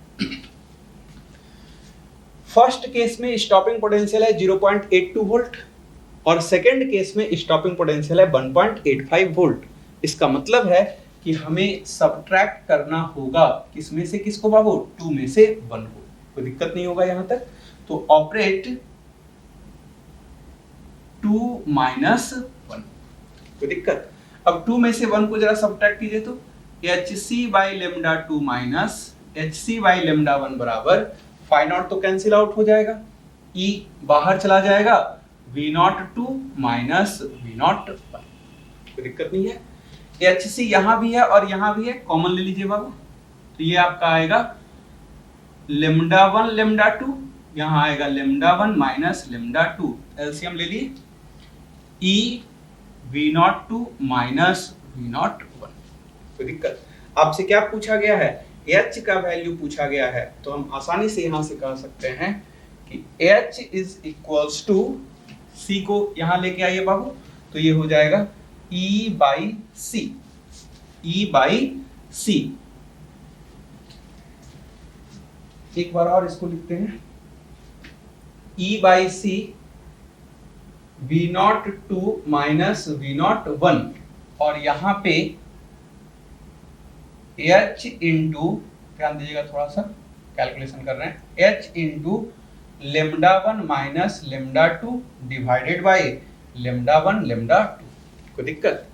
फर्स्ट केस में स्टॉपिंग पोटेंशियल है 0.82 वोल्ट और सेकंड केस में स्टॉपिंग पोटेंशियल है 1.85 वोल्ट। इसका मतलब है कि हमें सबट्रैक्ट करना होगा किसमें से किसको बाबू, 2 में से 1 को। कोई दिक्कत नहीं होगा यहां तक। तो ऑपरेट 2 माइनस 1। कोई दिक्कत? अब 2 में से 1 को जरा सबट्रैक्ट कीजिए तो HC by lambda 2 minus HC by lambda 1 बराबर 5 नॉट तो कैंसिल आउट हो जाएगा। E बाहर चला जाएगा, V02 माइनस V01, कोई दिक्कत नहीं है। HC यहाँ भी है और यहाँ भी है, कॉमन ले लीजिए बाबू, तो ये आपका आएगा λ1 λ2, यहाँ आएगा λ1 माइनस λ2, एलसीएम ले लिए, E V02 माइनस V01, कोई दिक्कत। आपसे क्या पूछा गया है, H का वैल्यू पूछा गया है, तो हम आसानी से यहाँ से कह सकते हैं कि H is equals to, C को यहाँ लेके आइए बाबू, तो ये हो जाएगा E by C, E by C। एक बार और इसको लिखते हैं, E by C V02 minus V01, और यहाँ पे H इंटू, ध्यान दीजिएगा थोड़ा सा कैलकुलेशन कर रहे हैं, H into λ1 minus λ2 divided by λ1 λ2, कोई दिक्कत।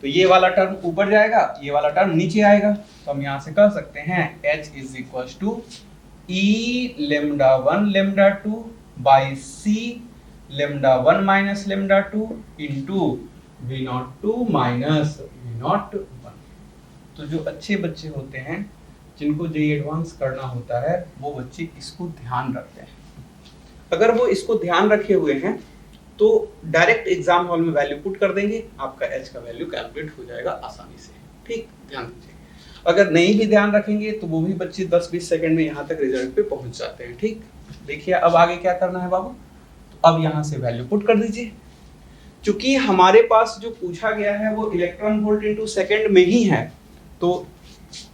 तो ये वाला टर्म ऊपर जाएगा, ये वाला टर्म नीचे आएगा, तो हम यहाँ से कह सकते हैं H is equal to E λ1 λ2 by C λ1 minus λ2 into V02 minus V01। तो जो अच्छे बच्चे होते हैं जिनको जेईई एडवांस करना होता है, वो बच्चे इसको ध्यान रखते हैं। अगर वो इसको ध्यान रखे हुए हैं तो डायरेक्ट एग्जाम हॉल में वैल्यू पुट कर देंगे, आपका H का वैल्यू कैलकुलेट हो जाएगा आसानी से, ठीक, ध्यान दीजिए। अगर नहीं भी ध्यान रखेंगे तो वो भी बच्चे 10-20 सेकंड में यहाँ तक रिजल्ट पे पहुंच जाते हैं, ठीक। देखिए अब आगे क्या करना है बाबू, तो अब यहाँ से वैल्यू पुट कर दीजिए। चूंकि हमारे पास जो पूछा गया है वो इलेक्ट्रॉन वोल्ट इनटू सेकंड में ही है, तो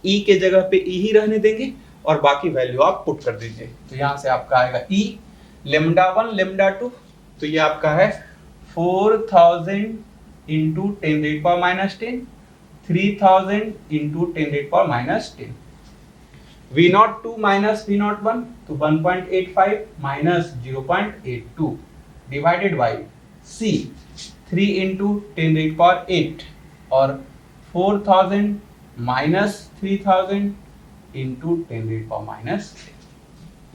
E के जगह पे E ही रहने देंगे और बाकी वैल्यू आप पुट कर दीजिए। तो यहाँ से आपका आएगा E λ1 λ2, तो ये आपका है 4000 into 10⁻⁻10, 3000 into 10⁻⁻10, V02 minus V01, तो 1.85 minus 0.82 divided by C 3 into 10⁸ और 4000 माइनस 3000 इंटू 10⁻⁻10।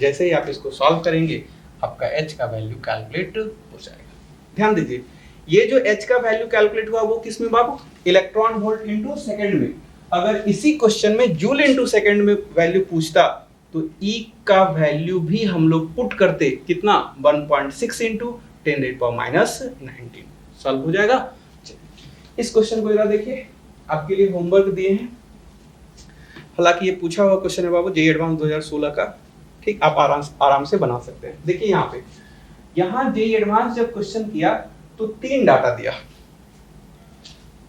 जैसे ही आप इसको सॉल्व करेंगे आपका H का वैल्यू कैलकुलेट हो जाएगा। ध्यान दीजिए, ये जो H का वैल्यू कैलकुलेट हुआ वो किस में बाबू, इलेक्ट्रॉन वोल्ट इनटू सेकंड में। अगर इसी क्वेश्चन में जूल इनटू सेकंड में वैल्यू पूछता तो E का वैल्यू भी हम लोग पुट करते, कितना, 1.6 इंटू 10⁻⁻19, सॉल्व हो जाएगा। इस क्वेश्चन को जरा देखिए, आपके लिए होमवर्क दिए हैं, हालांकि ये पूछा हुआ क्वेश्चन है बाबू जेईई एडवांस 2016 का, ठीक, आप आराम से बना सकते हैं। देखिए यहाँ पे, यहाँ जेईई एडवांस जब क्वेश्चन किया तो 3 डाटा दिया,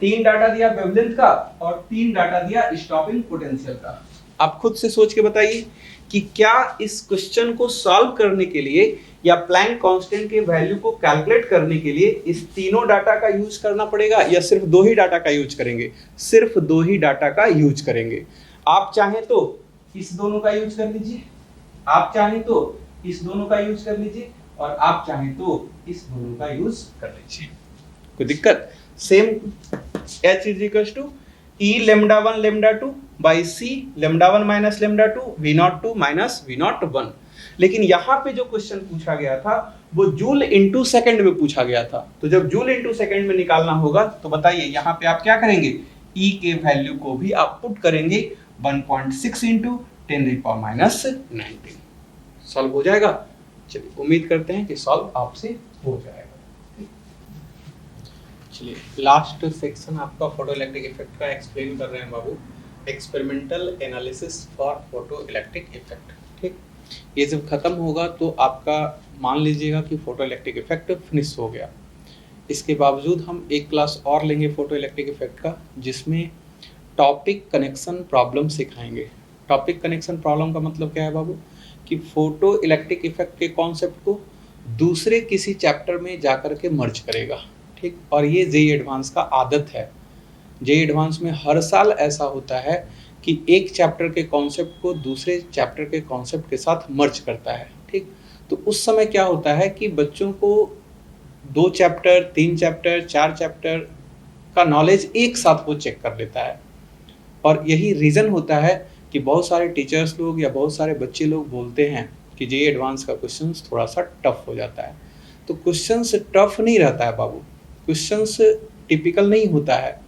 3 डाटा दिया वेवलेंथ का और 3 डाटा दिया स्टॉपिंग पोटेंशियल का। आप खुद से सोच के बताइए कि क्या इस क्वेश्चन को सॉल्व करने के लिए या प्लैंक कांस्टेंट के वैल्यू को कैलकुलेट करने के लिए इस तीनों डाटा का यूज करना पड़ेगा या सिर्फ 2 ही डाटा का यूज करेंगे? सिर्फ 2 ही डाटा का यूज करेंगे। आप चाहें तो इस दोनों का यूज कर लीजिए, आप चाहें तो इस दोनों का यूज कर लीजिए और आप चाहें तो इस दोनों का यूज कर लीजिए, कोई दिक्कत। Same H is equal to E λ1 λ2 by C λ1 minus λ2 V02 minus V01। लेकिन यहाँ पे जो क्वेश्चन पूछा गया था वो जूल इनटू सेकंड में पूछा गया था, तो जब जूल इनटू सेकंड में निकालना होगा तो बताइए यहाँ पे आप क्या करेंगे, E के वैल्यू को भी आप पुट करेंगे 1.6 इंटू 10⁻⁻19, सॉल्व हो जाएगा। चलिए उम्मीद करते हैं कि सॉल्व आपसे हो जाएगा। चलिए लास्ट सेक्शन आपका फोटो इलेक्ट्रिक इफेक्ट का एक्सप्लेन कर रहे हैं बाबू, experimental analysis for photo electric effect, ठीक। ये जब खत्म होगा तो आपका मान लीजिएगा कि फोटो इलेक्ट्रिक इफेक्ट फिनिश हो गया। इसके बावजूद हम एक क्लास और लेंगे फोटो इलेक्ट्रिक इफेक्ट का, जिसमें टॉपिक कनेक्शन प्रॉब्लम सिखाएंगे। टॉपिक कनेक्शन प्रॉब्लम का मतलब क्या है बाबू, कि फोटो इलेक्ट्रिक इफेक्ट के कॉन्सेप्ट को दूसरे किसी चैप्टर में जाकर के मर्ज करेगा, ठीक। और ये जेईई एडवांस का आदत है, जेईई एडवांस में हर साल ऐसा होता है कि एक चैप्टर के कॉन्सेप्ट को दूसरे चैप्टर के कॉन्सेप्ट के साथ मर्ज करता है, ठीक। तो उस समय क्या होता है कि बच्चों को 2 चैप्टर 3 चैप्टर 4 चैप्टर का नॉलेज एक साथ वो चेक कर लेता है। और यही रीज़न होता है कि बहुत सारे टीचर्स लोग या बहुत सारे बच्चे लोग बोलते हैं कि जेईई एडवांस का क्वेश्चन थोड़ा सा टफ हो जाता है। तो क्वेश्चन टफ नहीं रहता है बाबू, क्वेश्चन टिपिकल नहीं होता है,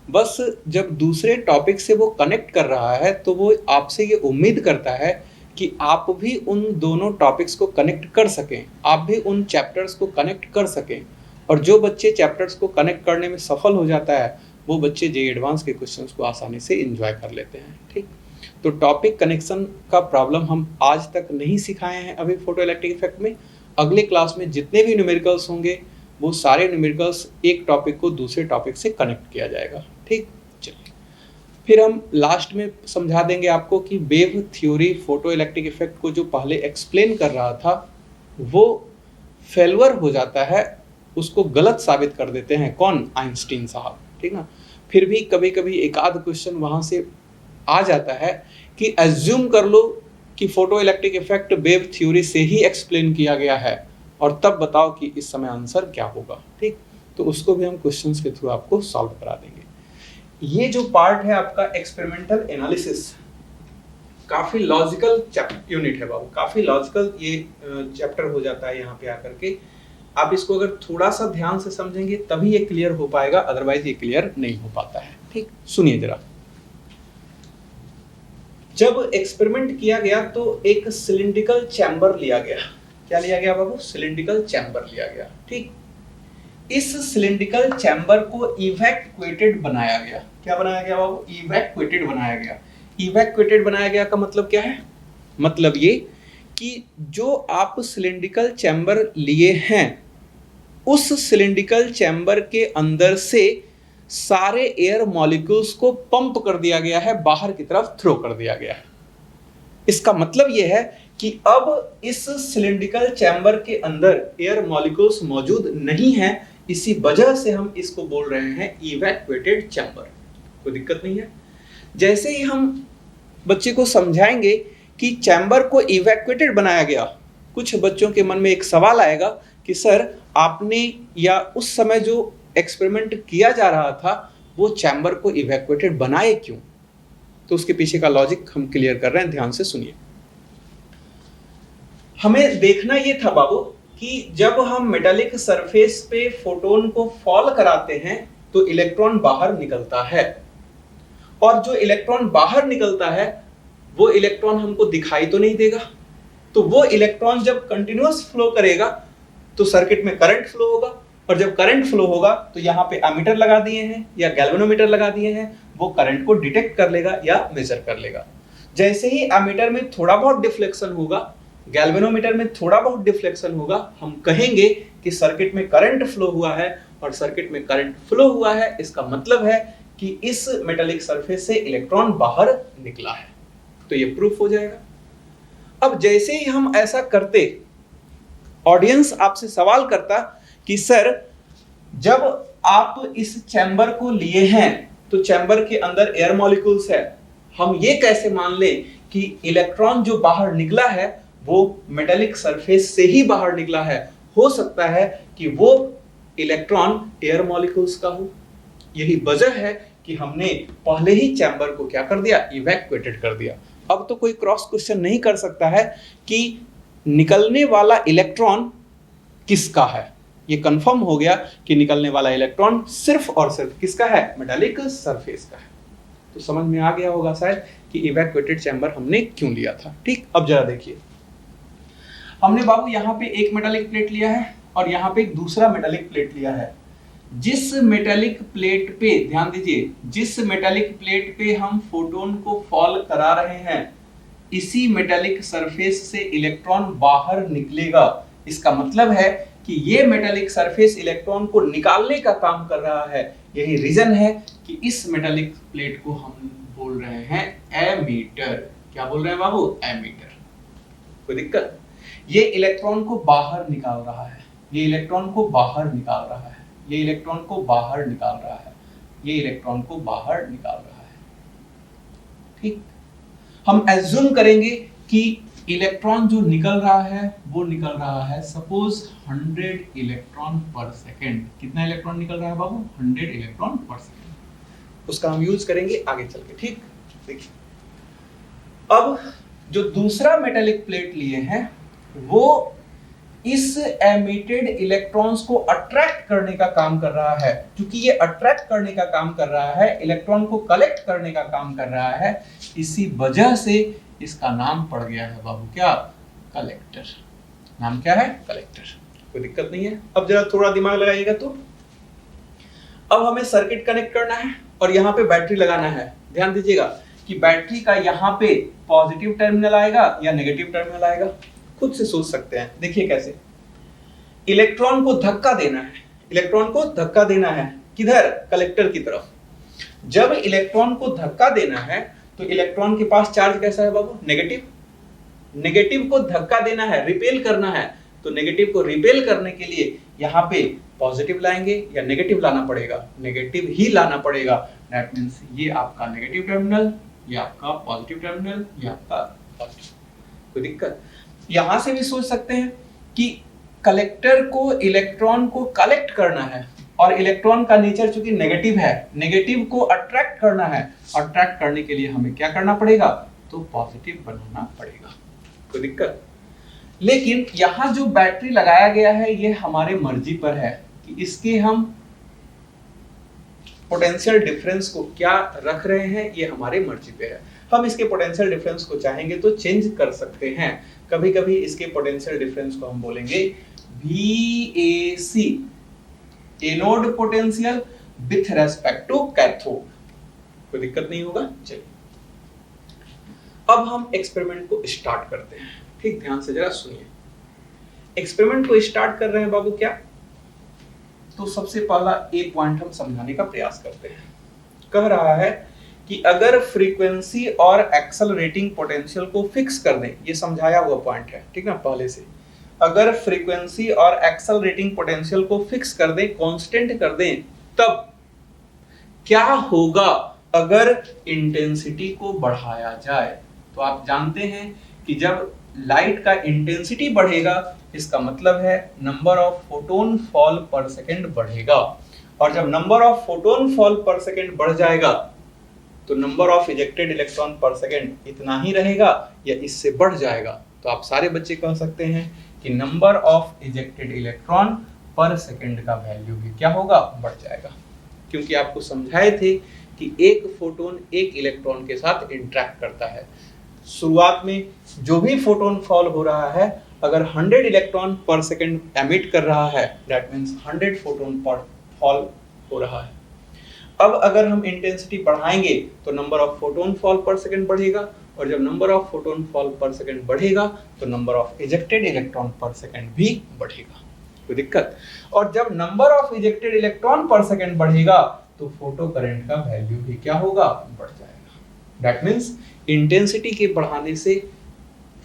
बस जब दूसरे टॉपिक से वो कनेक्ट कर रहा है तो वो आपसे ये उम्मीद करता है कि आप भी उन दोनों टॉपिक्स को कनेक्ट कर सकें, आप भी उन चैप्टर्स को कनेक्ट कर सकें। और जो बच्चे चैप्टर्स को कनेक्ट करने में सफल हो जाता है वो बच्चे जेईई एडवांस के क्वेश्चंस को आसानी से एंजॉय कर लेते हैं। ठीक, तो टॉपिक कनेक्शन का प्रॉब्लम हम आज तक नहीं सिखाए हैं अभी फोटो इलेक्ट्रिक इफेक्ट में। अगले क्लास में जितने भी न्यूमेरिकल्स होंगे वो सारे न्यूमेरिकल्स एक टॉपिक को दूसरे टॉपिक से कनेक्ट किया जाएगा। ठीक, चलिए फिर हम लास्ट में समझा देंगे आपको कि wave theory photo electric effect को जो पहले एक्सप्लेन कर रहा था वो फेलवर हो जाता है, उसको गलत साबित कर देते हैं कौन, आइंस्टीन साहब। ठीक ना, फिर भी कभी कभी एक आध क्वेश्चन वहां से आ जाता है कि एज्यूम कर लो कि photo electric effect wave theory से ही एक्सप्लेन किया गया है और तब बताओ कि इस समय आंसर क्या होगा। ठीक, तो उसको भी हम क्वेश्चंस के थ्रू आपको सॉल्व करा देंगे। ये जो पार्ट है आपका एक्सपेरिमेंटल एनालिसिस, काफी लॉजिकल यूनिट है बाबू, काफी लॉजिकल ये चैप्टर हो जाता है यहाँ पे आकर के। आप इसको अगर थोड़ा सा ध्यान से समझेंगे तभी ये क्लियर हो पाएगा, अदरवाइज ये क्लियर नहीं हो पाता है। ठीक, सुनिए जरा। जब एक्सपेरिमेंट किया गया तो एक सिलिंड्रिकल चैम्बर लिया गया। क्या लिया गया बाबू? सिलिंड्रिकल चैम्बर लिया गया। ठीक, इस सिलिंड्रिकल चैम्बर को इवैक्यूएटेड बनाया गया। क्या बनाया गया बाबू? इवैक्यूएटेड बनाया गया। इवैक्यूएटेड बनाया गया का मतलब क्या है? मतलब ये कि जो आप सिलिंड्रिकल चैम्बर लिए हैं उस सिलिंड्रिकल चैम्बर के अंदर से सारे एयर मॉलिक्यूल्स को पंप कर दिया गया है, बाहर की तरफ थ्रो कर दिया गया है। इसका मतलब यह है कि अब इस सिलिंड्रिकल चैम्बर के अंदर एयर मॉलिक्यूल्स मौजूद नहीं हैं, इसी वजह से हम इसको बोल रहे हैं इवैक्यूएटेड चैम्बर। कोई दिक्कत नहीं है। जैसे ही हम बच्चे को समझाएंगे कि चैम्बर को इवैक्यूएटेड बनाया गया, कुछ बच्चों के मन में एक सवाल आएगा कि सर आपने या उस समय जो एक्सपेरिमेंट किया जा रहा था वो चैम्बर को इवैक्यूएटेड बनाए क्यों? तो उसके पीछे का लॉजिक हम क्लियर कर रहे हैं, ध्यान से सुनिए। हमें देखना ये था बाबू कि जब हम मेटालिक सरफेस पे फोटोन को फॉल कराते हैं तो इलेक्ट्रॉन बाहर निकलता है, और जो इलेक्ट्रॉन बाहर निकलता है वो इलेक्ट्रॉन हमको दिखाई तो नहीं देगा। तो वो इलेक्ट्रॉन जब कंटिन्यूअस फ्लो करेगा तो सर्किट में करंट फ्लो होगा, और जब करंट फ्लो होगा तो यहाँ पे एमीटर लगा दिए हैं या गैल्वेनोमीटर लगा दिए हैं, वो करंट को डिटेक्ट कर लेगा या मेजर कर लेगा। जैसे ही एमीटर में थोड़ा बहुत डिफ्लेक्शन होगा, गैल्वेनोमीटर में थोड़ा बहुत डिफ्लेक्शन होगा, हम कहेंगे कि सर्किट में करंट फ्लो हुआ है, और सर्किट में करंट फ्लो हुआ है इसका मतलब है कि इस मेटालिक सरफेस से इलेक्ट्रॉन बाहर निकला है। तो ये प्रूफ हो जाएगा। अब जैसे ही हम ऐसा करते, ऑडियंस आपसे सवाल करता कि सर जब आप इस चैम्बर को लिए हैं तो चैम्बर के अंदर एयर मॉलिक्यूल्स है, हम ये कैसे मान लें कि इलेक्ट्रॉन जो बाहर निकला है वो मेटालिक सरफेस से ही बाहर निकला है? हो सकता है कि वो इलेक्ट्रॉन एयर मॉलिक्यूल्स का हो। यही वजह है कि हमने पहले ही चैम्बर को क्या कर दिया? इवैक्यूएटेड कर दिया। अब तो कोई क्रॉस क्वेश्चन नहीं कर सकता है कि निकलने वाला इलेक्ट्रॉन किसका है। ये कंफर्म हो गया कि निकलने वाला इलेक्ट्रॉन सिर्फ और सिर्फ किसका है? मेटालिक सरफेस का है। तो समझ में आ गया होगा शायद कि इवैक्यूएटेड चैम्बर हमने क्यों लिया था। ठीक, अब जरा देखिए, हमने बाबू यहाँ पे एक मेटालिक प्लेट लिया है और यहाँ पे एक दूसरा मेटालिक प्लेट लिया है। जिस मेटालिक प्लेट पे, ध्यान दीजिए, जिस मेटालिक प्लेट पे हम फोटोन को फॉल करा रहे हैं इसी मेटालिक सरफेस से इलेक्ट्रॉन बाहर निकलेगा। इसका मतलब है कि ये मेटालिक सरफेस इलेक्ट्रॉन को निकालने का काम कर रहा है। यही रीजन है कि इस मेटालिक प्लेट को हम बोल रहे हैं एमीटर। क्या बोल रहे हैं बाबू? एमीटर। कोई दिक्कत? ये इलेक्ट्रॉन को बाहर निकाल रहा है, ये इलेक्ट्रॉन को बाहर निकाल रहा है, ये इलेक्ट्रॉन को बाहर निकाल रहा है, ये इलेक्ट्रॉन को बाहर निकाल रहा है। ठीक, हम एज्यूम करेंगे कि इलेक्ट्रॉन जो निकल रहा है वो निकल रहा है सपोज 100 इलेक्ट्रॉन पर सेकेंड। कितना इलेक्ट्रॉन निकल रहा है बाबू? 100 इलेक्ट्रॉन पर सेकेंड। उसका हम यूज करेंगे आगे चल के। ठीक, देखिए अब जो दूसरा मेटेलिक प्लेट लिए हैं वो इस एमिटेड इलेक्ट्रॉन्स को अट्रैक्ट करने का काम कर रहा है। क्योंकि ये अट्रैक्ट करने का काम कर रहा है, इलेक्ट्रॉन को कलेक्ट करने का काम कर रहा है, इसी वजह से इसका नाम पड़ गया है बाबू क्या, कलेक्टर। नाम क्या है, कलेक्टर। कोई दिक्कत नहीं है। अब जरा थोड़ा दिमाग लगाइएगा। तो अब हमें सर्किट कनेक्ट करना है और यहाँ पे बैटरी लगाना है। ध्यान दीजिएगा कि बैटरी का यहाँ पे पॉजिटिव टर्मिनल आएगा या नेगेटिव टर्मिनल आएगा, खुद से सोच सकते हैं। देखिए कैसे, इलेक्ट्रॉन को धक्का देना है, इलेक्ट्रॉन को धक्का देना है किधर, कलेक्टर की तरफ। जब इलेक्ट्रॉन को धक्का देना है तो इलेक्ट्रॉन के पास चार्ज कैसा है बाबू, नेगेटिव। नेगेटिव को धक्का देना है, रिपेल करना है, तो नेगेटिव को रिपेल करने के लिए यहाँ पे पॉजिटिव लाएंगे या नेगेटिव लाना पड़ेगा, नेगेटिव ही लाना पड़ेगा। दैट मींस ये आपका नेगेटिव टर्मिनल, ये आपका पॉजिटिव टर्मिनल, ये आपका पॉजिटिव। कोई दिक्कत? यहां से भी सोच सकते हैं कि कलेक्टर को इलेक्ट्रॉन को कलेक्ट करना है और इलेक्ट्रॉन का नेचर चूंकि नेगेटिव है, नेगेटिव को अट्रैक्ट करना है। अट्रैक्ट करने के लिए हमें क्या करना पड़ेगा, तो पॉजिटिव बनाना पड़ेगा। कोई दिक्कत? लेकिन यहां जो बैटरी लगाया गया है ये हमारे मर्जी पर है कि इसके हम पोटेंशियल डिफरेंस को क्या रख रहे हैं, ये हमारे मर्जी पे है। हम इसके पोटेंशियल डिफरेंस को चाहेंगे तो चेंज कर सकते हैं। कभी कभी इसके पोटेंशियल डिफरेंस को हम बोलेंगे VAC, anode potential with respect to cathode. कोई दिक्कत नहीं होगा। चलिए अब हम एक्सपेरिमेंट को स्टार्ट करते हैं। ठीक ध्यान से जरा सुनिए। एक्सपेरिमेंट को स्टार्ट कर रहे हैं बाबू क्या, तो सबसे पहला एक पॉइंट हम समझाने का प्रयास करते हैं। कह रहा है कि अगर फ्रीक्वेंसी और एक्सेलरेटिंग पोटेंशियल को फिक्स कर दें, ये समझाया हुआ पॉइंट है, ठीक ना पहले से। अगर फ्रीक्वेंसी और एक्सेलरेटिंग पोटेंशियल को फिक्स कर दें, कांस्टेंट कर दें, तब क्या होगा अगर इंटेंसिटी को बढ़ाया जाए। तो आप जानते हैं कि जब लाइट का इंटेंसिटी बढ़ेगा इसका मतलब है नंबर ऑफ फोटोन फॉल पर सेकंड बढ़ेगा, और जब नंबर ऑफ फोटोन फॉल पर सेकंड बढ़ जाएगा तो नंबर ऑफ इजेक्टेड इलेक्ट्रॉन पर सेकंड इतना ही रहेगा या इससे बढ़ जाएगा। तो आप सारे बच्चे कह सकते हैं कि नंबर ऑफ इजेक्टेड इलेक्ट्रॉन पर सेकंड का वैल्यू भी क्या होगा, बढ़ जाएगा। क्योंकि आपको समझाए थे कि एक फोटोन एक इलेक्ट्रॉन के साथ इंटरेक्ट करता है। शुरुआत में जो भी फोटोन फॉल हो रहा है, अगर 100 इलेक्ट्रॉन पर सेकंड एमिट कर रहा है, दैट मींस 100 फोटोन पर फॉल हो रहा है। अब अगर हम इंटेंसिटी बढ़ाएंगे तो नंबर ऑफ फोटोन फॉल पर सेकंड बढ़ेगा, और जब नंबर ऑफ फोटोन फॉल पर सेकंड बढ़ेगा तो नंबर ऑफ इजेक्टेड इलेक्ट्रॉन पर सेकंड भी बढ़ेगा। कोई दिक्कत? और जब नंबर ऑफ इजेक्टेड इलेक्ट्रॉन पर सेकंड बढ़ेगा तो फोटो करंट का वैल्यू भी क्या होगा, बढ़ जाएगा। दैट मींस इंटेंसिटी के बढ़ाने से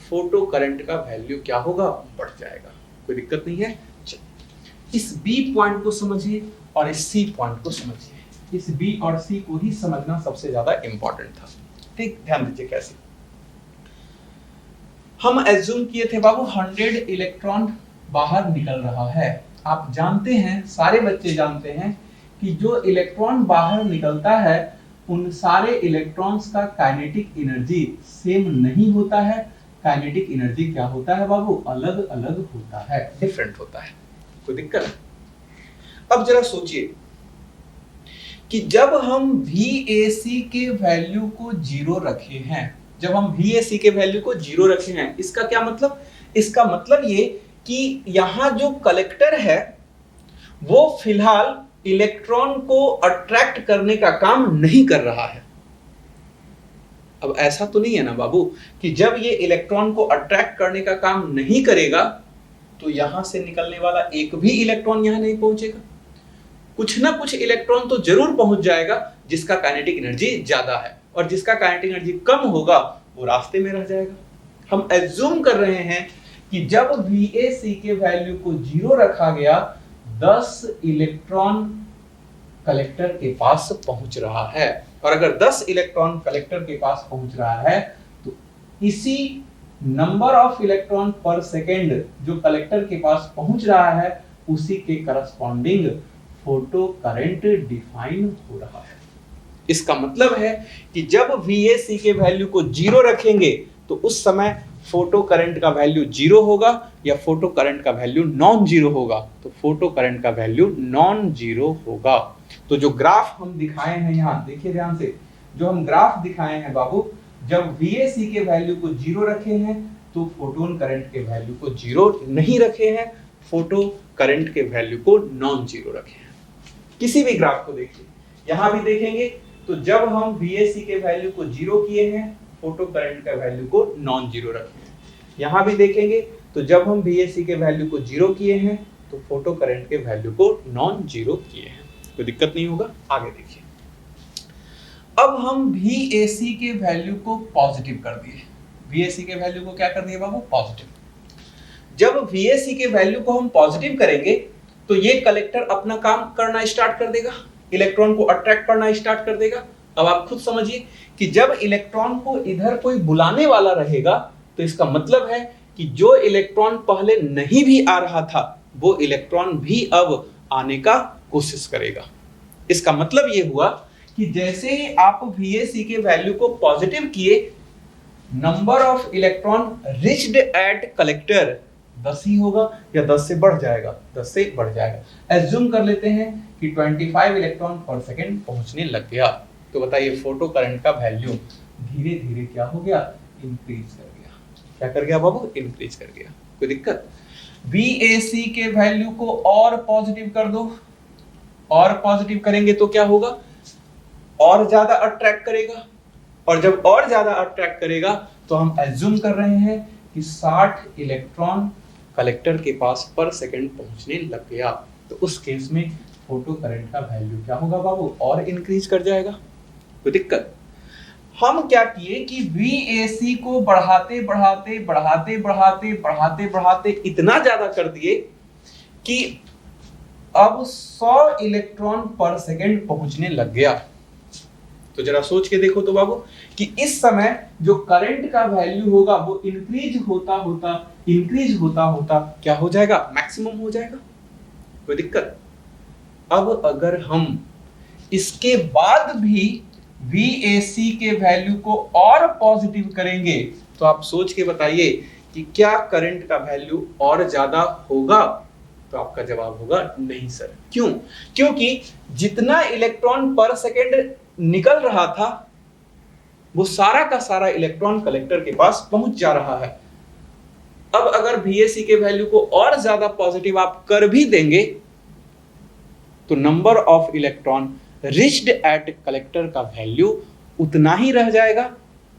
फोटो करंट का वैल्यू क्या होगा, बढ़ जाएगा। कोई दिक्कत नहीं है। इस बी पॉइंट को समझिए और इस सी पॉइंट को समझिए। इस बी और सी को ही समझना सबसे ज्यादा इंपॉर्टेंट था। ठीक, ध्यान दीजिए कैसे। हम एज्यूम किए थे बाबू 100 इलेक्ट्रॉन बाहर निकल रहा है। आप जानते हैं, सारे बच्चे जानते हैं कि जो इलेक्ट्रॉन बाहर निकलता है उन सारे इलेक्ट्रॉन्स का काइनेटिक एनर्जी सेम नहीं होता है। काइनेटिक एनर्जी क्या होता है बाबू, अलग अलग होता है, डिफरेंट होता है। कोई दिक्कत? अब जरा सोचिए कि जब हम VAC के वैल्यू को 0 रखे हैं, जब हम VAC के वैल्यू को 0 रखे हैं, इसका क्या मतलब? इसका मतलब ये कि यहां जो कलेक्टर है वो फिलहाल इलेक्ट्रॉन को अट्रैक्ट करने का काम नहीं कर रहा है। अब ऐसा तो नहीं है ना बाबू कि जब ये इलेक्ट्रॉन को अट्रैक्ट करने का काम नहीं करेगा तो यहां से निकलने वाला एक भी इलेक्ट्रॉन यहां नहीं पहुंचेगा। कुछ ना कुछ इलेक्ट्रॉन तो जरूर पहुंच जाएगा जिसका काइनेटिक एनर्जी ज्यादा है, और जिसका काइनेटिक एनर्जी कम होगा वो रास्ते में रह जाएगा। हम एज्यूम कर रहे हैं कि जब VAC के वैल्यू को 0 रखा गया, 10 इलेक्ट्रॉन कलेक्टर के पास पहुंच रहा है, और अगर 10 इलेक्ट्रॉन कलेक्टर के पास पहुंच रहा है तो इसी नंबर ऑफ इलेक्ट्रॉन पर सेकेंड जो कलेक्टर के पास पहुंच रहा है उसी के करस्पॉन्डिंग फोटो करंट डिफाइन हो रहा है। इसका मतलब है कि जब VAC के वैल्यू को 0 रखेंगे तो उस समय फोटो करंट का वैल्यू 0 होगा या फोटो करंट का वैल्यू नॉन जीरो होगा? तो फोटो करंट का वैल्यू नॉन जीरो होगा। तो जो ग्राफ हम दिखाए हैं यहाँ देखिए ध्यान से, जो हम ग्राफ दिखाए हैं बाबू, जब VAC के वैल्यू को 0 रखे हैं तो फोटोन करंट के वैल्यू को 0 नहीं रखे हैं, फोटो करंट के वैल्यू को नॉन जीरो रखे हैं। किसी भी ग्राफ को देखिए, यहां भी देखेंगे तो जब हम VAC के वैल्यू को 0 किए हैं, फोटो करंट का वैल्यू को नॉन जीरो रखे हैं। यहां भी देखेंगे तो जब हम VAC के वैल्यू को 0 किए हैं तो फोटो करंट के वैल्यू को नॉन जीरो किए हैं। कोई दिक्कत नहीं होगा। आगे देखिए, अब हम VAC के वैल्यू को पॉजिटिव कर दिए। VAC के वैल्यू को क्या कर दिए बाबू? पॉजिटिव। जब VAC के वैल्यू को हम पॉजिटिव करेंगे तो ये कलेक्टर अपना काम करना स्टार्ट कर देगा, इलेक्ट्रॉन को अट्रैक्ट करना स्टार्ट कर देगा। अब आप खुद समझिए कि जब इलेक्ट्रॉन को इधर कोई बुलाने वाला रहेगा तो इसका मतलब है कि जो इलेक्ट्रॉन पहले नहीं भी आ रहा था वो इलेक्ट्रॉन भी अब आने का कोशिश करेगा। इसका मतलब ये हुआ कि जैसे ही आप VAC के वैल्यू को पॉजिटिव किए, number of electron reached at collector 10 ही होगा या 10 से बढ़ जाएगा? 10 से बढ़ जाएगा। एज्यूम कर लेते हैं कि 25 इलेक्ट्रॉन पर सेकंड पहुंचने लग गया। तो बताइए फोटो करंट का वैल्यू धीरे धीरे क्या हो गया? इंक्रीज कर गया। क्या कर गया बाबू? इंक्रीज कर गया। कोई दिक्कत? VAC के वैल्यू को और पॉजिटिव कर दो, और पॉजिटिव करेंगे तो क्या होगा? और ज्यादा अट्रैक्ट करेगा, और जब और ज्यादा अट्रैक्ट करेगा तो हम एज्यूम कर रहे हैं कि 60 इलेक्ट्रॉन कलेक्टर के पास पर सेकंड पहुंचने लग गया। तो उस केस में फोटो करंट का वैल्यू क्या होगा बाबू? और इंक्रीज कर जाएगा। कोई दिक्कत? हम क्या किए कि VAC को बढ़ाते बढ़ाते बढ़ाते बढ़ाते बढ़ाते बढ़ाते इतना ज्यादा कर दिए कि अब 100 इलेक्ट्रॉन पर सेकंड पहुंचने लग गया। तो जरा सोच के देखो तो बाबू कि इस समय जो करंट का वैल्यू होगा वो इंक्रीज होता होता क्या हो जाएगा? मैक्सिमम हो जाएगा। कोई दिक्कत? अब अगर हम इसके बाद भी VAC के वैल्यू को और पॉजिटिव करेंगे तो आप सोच के बताइए कि क्या करंट का वैल्यू और ज्यादा होगा? तो आपका जवाब होगा नहीं सर। क्यों? क्योंकि जितना इलेक्ट्रॉन पर सेकंड निकल रहा था वो सारा का सारा इलेक्ट्रॉन कलेक्टर के पास पहुंच जा रहा है। अब अगर VAC के वैल्यू को और ज्यादा पॉजिटिव आप कर भी देंगे तो number of electron reached at collector का वैल्यू उतना ही रह जाएगा,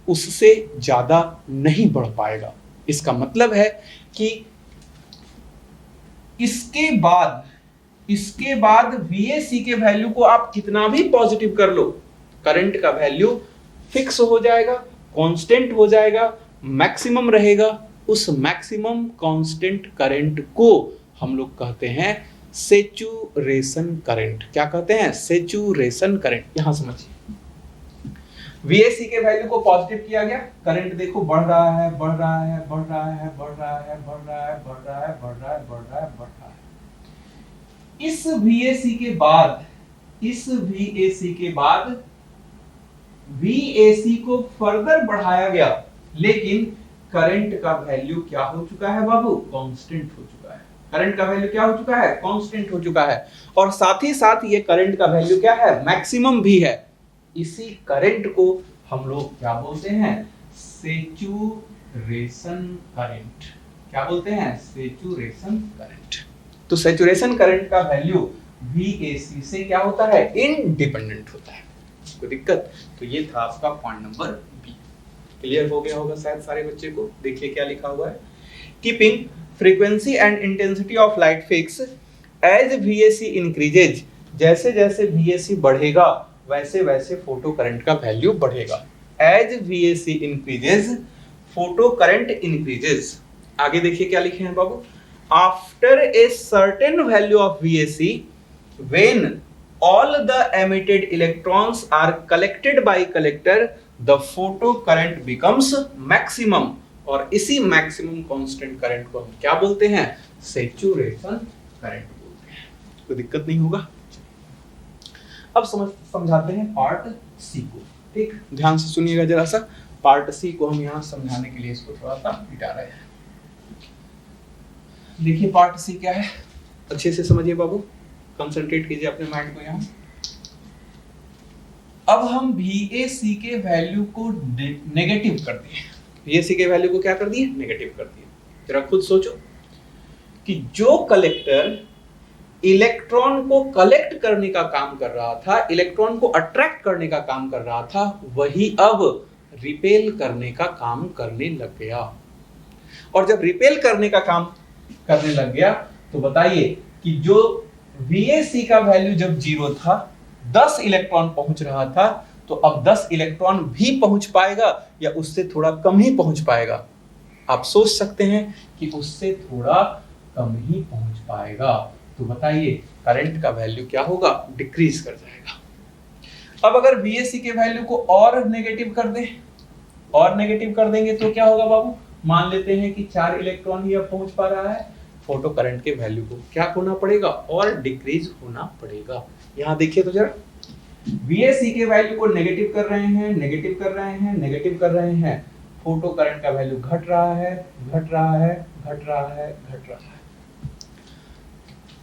उससे ज्यादा नहीं बढ़ पाएगा। इसका मतलब है कि इसके बाद VAC के वैल्यू को आप कितना भी पॉजिटिव कर लो, करंट का वैल्यू फिक्स हो जाएगा, कांस्टेंट हो जाएगा, मैक्सिमम रहेगा। उस मैक्सिमम कांस्टेंट करंट को हम लोग कहते हैं सैचुरेशन करंट। क्या कहते हैं? Saturation current. यहां समझिए, VAC के वैल्यू को पॉजिटिव किया गया, करंट देखो बढ़ रहा है बढ़ रहा है बढ़ रहा है बढ़ रहा है बढ़ रहा है बढ़ रहा है बढ़ रहा है बढ़ रहा है बढ़ रहा है। इस VAC के बाद VAC को फर्दर बढ़ाया गया, लेकिन करंट का वैल्यू क्या हो चुका है बाबू? कांस्टेंट हो चुका है। करंट का वैल्यू क्या हो चुका है? कांस्टेंट हो चुका है। और साथ ही साथ ये करंट का वैल्यू क्या है? मैक्सिमम भी है। इसी करंट को हम लोग क्या बोलते हैं? Saturation current. क्या बोलते हैं? Saturation current. तो सैचुरेशन करंट का वैल्यू VAC से क्या होता है? इंडिपेंडेंट होता है। कोई दिक्कत? तो ये था आपका पॉइंट नंबर बी। क्लियर हो गया होगा शायद सारे बच्चे को। देखिए क्या लिखा हुआ है, keeping frequency and intensity of light fix as VAC increases. जैसे जैसे VAC बढ़ेगा वैसे वैसे फोटो करंट का वैल्यू बढ़ेगा। As VAC increases photo current increases. आगे देखिए क्या लिखे हैं बाबू, after a certain value of VAC when all the emitted electrons are collected by collector the photo current becomes maximum। और इसी मैक्सिमम कांस्टेंट करंट को हम क्या बोलते हैं? सैचुरेशन करंट बोलते हैं। कोई दिक्कत नहीं होगा। अब समझाते हैं पार्ट सी को। ठीक, ध्यान से सुनिएगा जरा सा। पार्ट सी को हम यहाँ समझाने के लिए इसको थोड़ा सा मिटा रहे हैं। देखिए पार्ट सी क्या है, अच्छे से समझिए बाबू, कंसंट्रेट कीजिए अपने माइंड को यहाँ। अब हम VAC के वैल्यू को नेगेटिव कर दिए, VAC के वैल्यू को क्या कर दिए, नेगेटिव कर दिए। जरा खुद सोचो कि जो कलेक्टर इलेक्ट्रॉन को कलेक्ट करने का काम कर रहा था, इलेक्ट्रॉन को अट्रैक्ट करने का काम कर रहा था, वही अब रिपेल करने का काम करने लग गया। और जब रिपेल करने का काम करने लग गया तो बताइए कि जो VAC का वैल्यू जब 0 था, 10 इलेक्ट्रॉन पहुंच रहा था, तो अब 10 इलेक्ट्रॉन भी पहुंच पाएगा या उससे थोड़ा कम ही पहुंच पाएगा? आप सोच सकते हैं कि उससे थोड़ा कम ही पहुंच पाएगा। तो बताइए करंट का वैल्यू क्या होगा, डिक्रीज कर जाएगा। अब अगर VAC के वैल्यू को और नेगेटिव कर दें, और नेगेटिव कर देंगे तो क्या होगा बाबू? मान लेते हैं कि 4 इलेक्ट्रॉन ही अब पहुंच पा रहा है, फोटो करंट के वैल्यू को क्या होना पड़ेगा, और डिक्रीज होना पड़ेगा। यहाँ देखिए तो जरा, VAC के वैल्यू को नेगेटिव कर रहे हैं, नेगेटिव कर रहे हैं, नेगेटिव कर रहे हैं, फोटो करंट का वैल्यू घट रहा है, घट रहा है, घट रहा है, घट रहा है।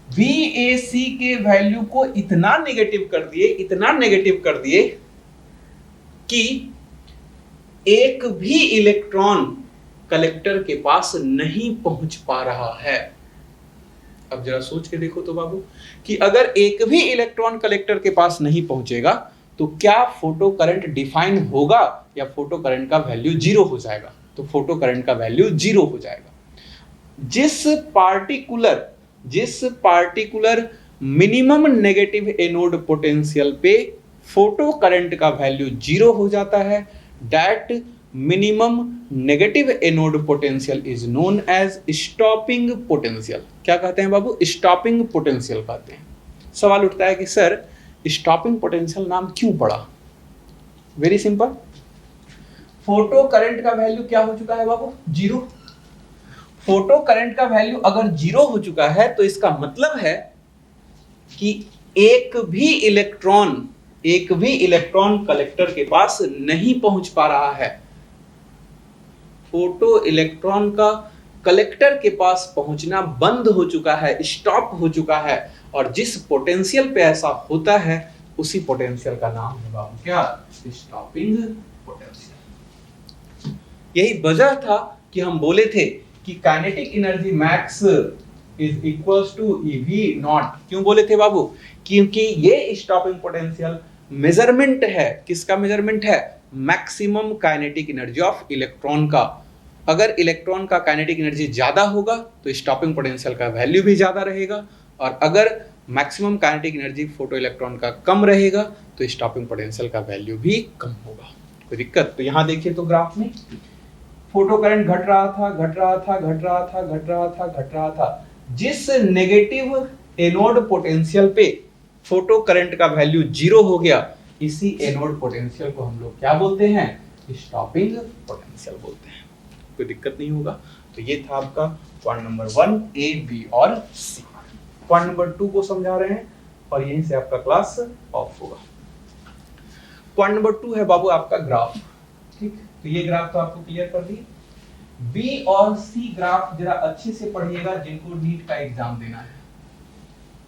VAC के वैल्यू को इतना नेगेटिव कर दिए, इतना नेगेटिव कर दिए कि एक भी इलेक्ट्रॉन कलेक्टर के पास नहीं पहुंच पा रहा है। अब जरा सोच के देखो तो बाबू कि अगर एक भी इलेक्ट्रॉन कलेक्टर के पास नहीं पहुंचेगा तो क्या फोटो करंट डिफाइन होगा या फोटो करंट का वैल्यू 0 हो जाएगा? तो फोटो करंट का वैल्यू 0 हो जाएगा। जिस particular minimum negative anode potential पे फोटो करंट का वैल्यू 0 हो जाता है, that minimum negative anode potential is known as stopping potential. क्या कहते हैं बाबू? स्टॉपिंग पोटेंशियल कहते हैं। सवाल उठता है कि सर स्टॉपिंग पोटेंशियल नाम क्यों पड़ा? वेरी सिंपल, फोटो करंट का वैल्यू क्या हो चुका है बाबू? 0। फोटो करंट का वैल्यू अगर 0 हो चुका है तो इसका मतलब है कि एक भी इलेक्ट्रॉन कलेक्टर के पास नहीं पहुंच पा रहा है। फोटो इलेक्ट्रॉन का कलेक्टर के पास पहुंचना बंद हो चुका है, स्टॉप हो चुका है, और जिस पोटेंशियल पे ऐसा होता है उसी पोटेंशियल का नाम है बाबू क्या? Stopping potential. यही वजह था कि हम बोले थे कि kinetic energy max is equals to EV naught. क्यों बोले थे बाबू? क्योंकि ये स्टॉपिंग पोटेंशियल मेजरमेंट है। किसका मेजरमेंट है? Maximum kinetic energy of electron का। अगर इलेक्ट्रॉन का काइनेटिक एनर्जी ज्यादा होगा तो स्टॉपिंग पोटेंशियल का वैल्यू भी ज्यादा रहेगा, और अगर maximum kinetic energy photo electron का कम रहेगा तो स्टॉपिंग पोटेंशियल का वैल्यू भी कम होगा। कोई दिक्कत? तो यहाँ देखिए तो ग्राफ में फोटो करंट घट रहा था, घट रहा था, घट रहा था, घट रहा था, घट रहा था। जिस नेगेटिव एनोड पोटेंशियल पे फोटो करंट का वैल्यू 0 हो गया, इसी एनोड पोटेंशियल को हम लोग क्या बोलते हैं? स्टॉपिंग पोटेंशियल बोलते हैं। कोई दिक्कत नहीं होगा। तो ये था आपका पॉइंट नंबर 1 A, B और C। पॉइंट नंबर 2 को समझा रहे हैं और यहीं से आपका क्लास ऑफ होगा। पॉइंट नंबर 2 है बाबू आपका ग्राफ। ठीक, तो ये ग्राफ तो आपको क्लियर कर दी। B और C ग्राफ जरा अच्छे से पढ़िएगा, जिनको नीट का एग्जाम देना है।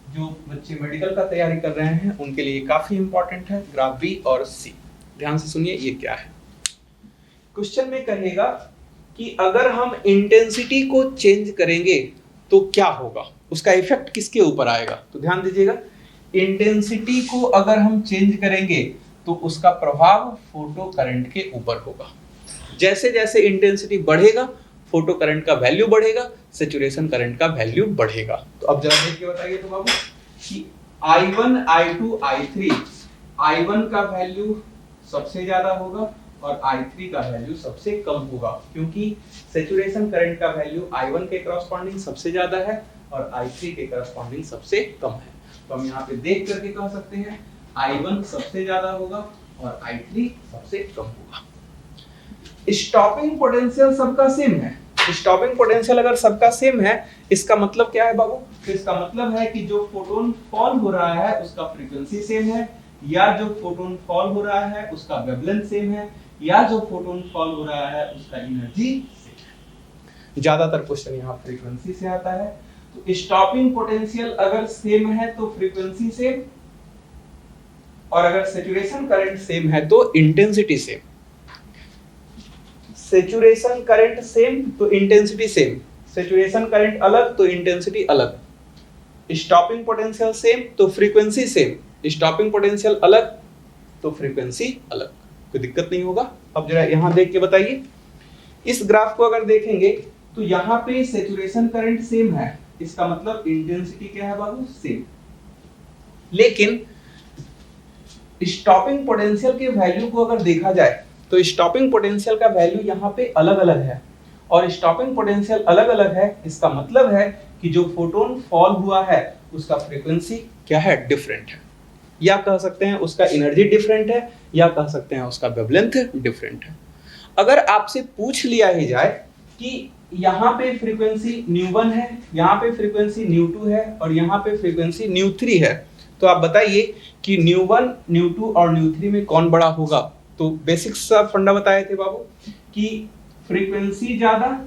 जो बच्चे मेडिकल का तैयारी कर रहे हैं उनके लिए काफी इंपॉर्टेंट है ग्राफ B और C। ध्यान से सुनिए ये क्या है। क्वेश्चन में कहेगा कि अगर हम इंटेंसिटी को चेंज करेंगे तो क्या होगा, उसका इफेक्ट किसके ऊपर आएगा? तो ध्यान दीजिएगा, इंटेंसिटी को अगर हम चेंज करेंगे तो उसका प्रभाव फोटो करंट के ऊपर होगा। जैसे जैसे इंटेंसिटी बढ़ेगा फोटो करंट का वैल्यू बढ़ेगा, सैचुरेशन करंट का वैल्यू बढ़ेगा। तो अब जरा देख के बताइए तो बाबू कि I1, I2, I3, I1 का वैल्यू सबसे ज्यादा होगा और I3 का वैल्यू सबसे कम होगा, क्योंकि सैचुरेशन करंट का वैल्यू I1 के करस्पॉन्डिंग सबसे ज्यादा है और I3 के करस्पॉन्डिंग सबसे कम है। तो हम यहाँ पे देख करके कह सकते हैं I1 सबसे ज्यादा होगा और I3 सबसे कम होगा। स्टॉपिंग पोटेंशियल सबका सेम है। स्टॉपिंग पोटेंशियल अगर सबका सेम है, इसका मतलब क्या है बाबू? तो इसका मतलब है कि जो फोटोन फॉल हो रहा है उसका फ्रीक्वेंसी सेम है, या जो फोटोन फॉल हो रहा है उसका वेवलेंथ सेम है, या जो फोटोन फॉल हो रहा है उसका एनर्जी सेम है। ज्यादातर क्वेश्चन यहाँ फ्रीक्वेंसी से आता है। तो स्टॉपिंग पोटेंशियल अगर सेम है तो फ्रीक्वेंसी सेम, और अगर सैचुरेशन करंट सेम है तो intensity same. Saturation current same तो इंटेंसिटी सेम, सैचुरेशन करंट अलग तो इंटेंसिटी अलग। स्टॉपिंग पोटेंशियल सेम तो फ्रीक्वेंसी सेम, स्टॉपिंग पोटेंशियल अलग तो फ्रीक्वेंसी अलग। कोई दिक्कत नहीं होगा। अब जरा यहां देख के बताइए, इस ग्राफ को अगर देखेंगे तो यहां पे सैचुरेशन करंट सेम है, इसका मतलब इंटेंसिटी क्या है बाबू, सेम। लेकिन स्टॉपिंग पोटेंशियल के वैल्यू को अगर देखा जाए तो स्टॉपिंग पोटेंशियल का वैल्यू यहाँ पे अलग अलग है, और स्टॉपिंग पोटेंशियल अलग अलग है, इसका मतलब है कि जो फोटोन फॉल हुआ है उसका फ्रीक्वेंसी क्या है, डिफरेंट है, या कह सकते हैं उसका एनर्जी डिफरेंट है, या कह सकते हैं उसका वेवलेंथ डिफरेंट है। अगर आपसे पूछ लिया ही जाए कि यहाँ पे फ्रीक्वेंसी ν1 है, यहाँ पे फ्रीक्वेंसी ν2 है, और यहाँ पे फ्रीक्वेंसी ν3 है, तो आप बताइए कि ν1, ν2 और ν3 में कौन बड़ा होगा। तो बेसिक सा फंडा बताए थे बाबू कि फ्रीक्वेंसी ज्यादा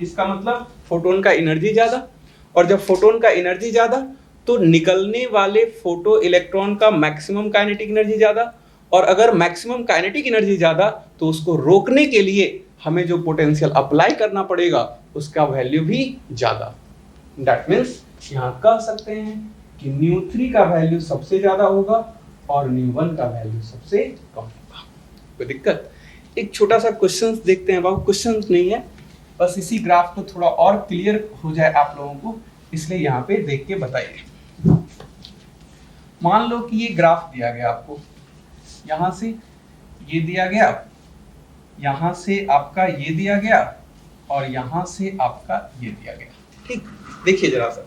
इसका मतलब फोटोन का एनर्जी ज्यादा, और जब फोटोन का एनर्जी ज्यादा तो निकलने वाले फोटो इलेक्ट्रॉन का मैक्सिमम काइनेटिक एनर्जी ज्यादा, और अगर मैक्सिमम काइनेटिक एनर्जी ज्यादा तो उसको रोकने के लिए हमें जो पोटेंशियल अप्लाई करना पड़ेगा उसका वैल्यू भी ज्यादा। दैट मीन्स यहाँ कह सकते हैं कि ν3 का वैल्यू सबसे ज्यादा होगा और ν1 का वैल्यू सबसे कम होगा। कोई दिक्कत? एक छोटा सा क्वेश्चन देखते हैं बाबू, क्वेश्चन नहीं है, बस इसी ग्राफ को थोड़ा और क्लियर हो जाए आप लोगों को, इसलिए यहाँ पे देख के बताइए। मान लो कि ये ग्राफ दिया गया आपको, यहां से ये दिया गया, यहां से आपका ये दिया गया, और यहां से आपका ये दिया गया। ठीक, देखिए जरा सा,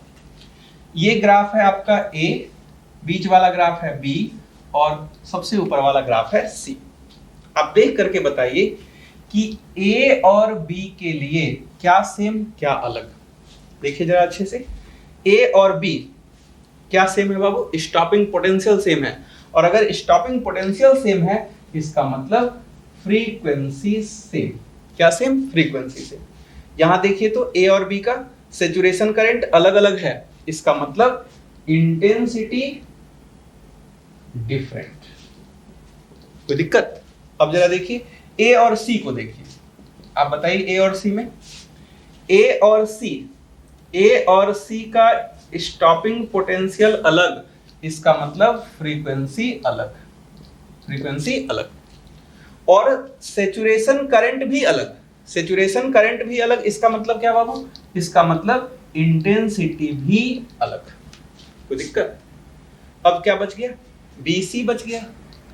ये ग्राफ है आपका A, बीच वाला ग्राफ है B, और सबसे ऊपर वाला ग्राफ है C। आप देख करके बताइए कि A और B के लिए क्या सेम क्या अलग। देखिए जरा अच्छे से, A और B क्या सेम है बाबू, स्टॉपिंग पोटेंशियल सेम है, और अगर स्टॉपिंग पोटेंशियल सेम है इसका मतलब फ्रीक्वेंसी सेम। क्या सेम, फ्रीक्वेंसी सेम। यहां देखिए तो A और B का सैचुरेशन करंट अलग अलग है, इसका मतलब इंटेंसिटी डिफरेंट। कोई दिक्कत? अब जरा देखिए A और C को देखिए, आप बताइए A और C में, A और C का स्टॉपिंग पोटेंशियल अलग, इसका मतलब फ्रीक्वेंसी अलग, फ्रीक्वेंसी अलग, और सैचुरेशन करंट भी अलग, सैचुरेशन करंट भी अलग, इसका मतलब क्या बाबू, इसका मतलब इंटेंसिटी भी अलग। कोई दिक्कत? अब क्या बच गया, BC बच गया,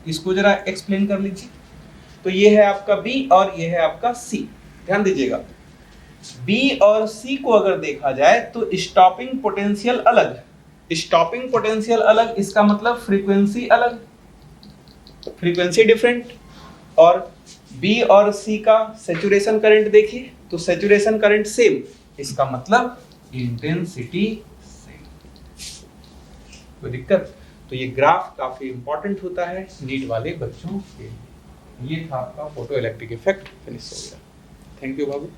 इसको जरा एक्सप्लेन कर लीजिए। तो ये है आपका B और ये है आपका C। ध्यान दीजिएगा, B और C को अगर देखा जाए तो स्टॉपिंग पोटेंशियल अलग, स्टॉपिंग पोटेंशियल अलग, इसका मतलब फ्रीक्वेंसी अलग, फ्रीक्वेंसी डिफरेंट। और B और C का सैचुरेशन करंट देखिए तो सैचुरेशन करंट सेम, इसका मतलब इंटेंसिटी सेम। कोई दिक्कत? तो ये ग्राफ काफी इंपॉर्टेंट होता है नीट वाले बच्चों के लिए। ये था आपका फोटो इलेक्ट्रिक इफेक्ट, फिनिश हो गया। Thank you Babu.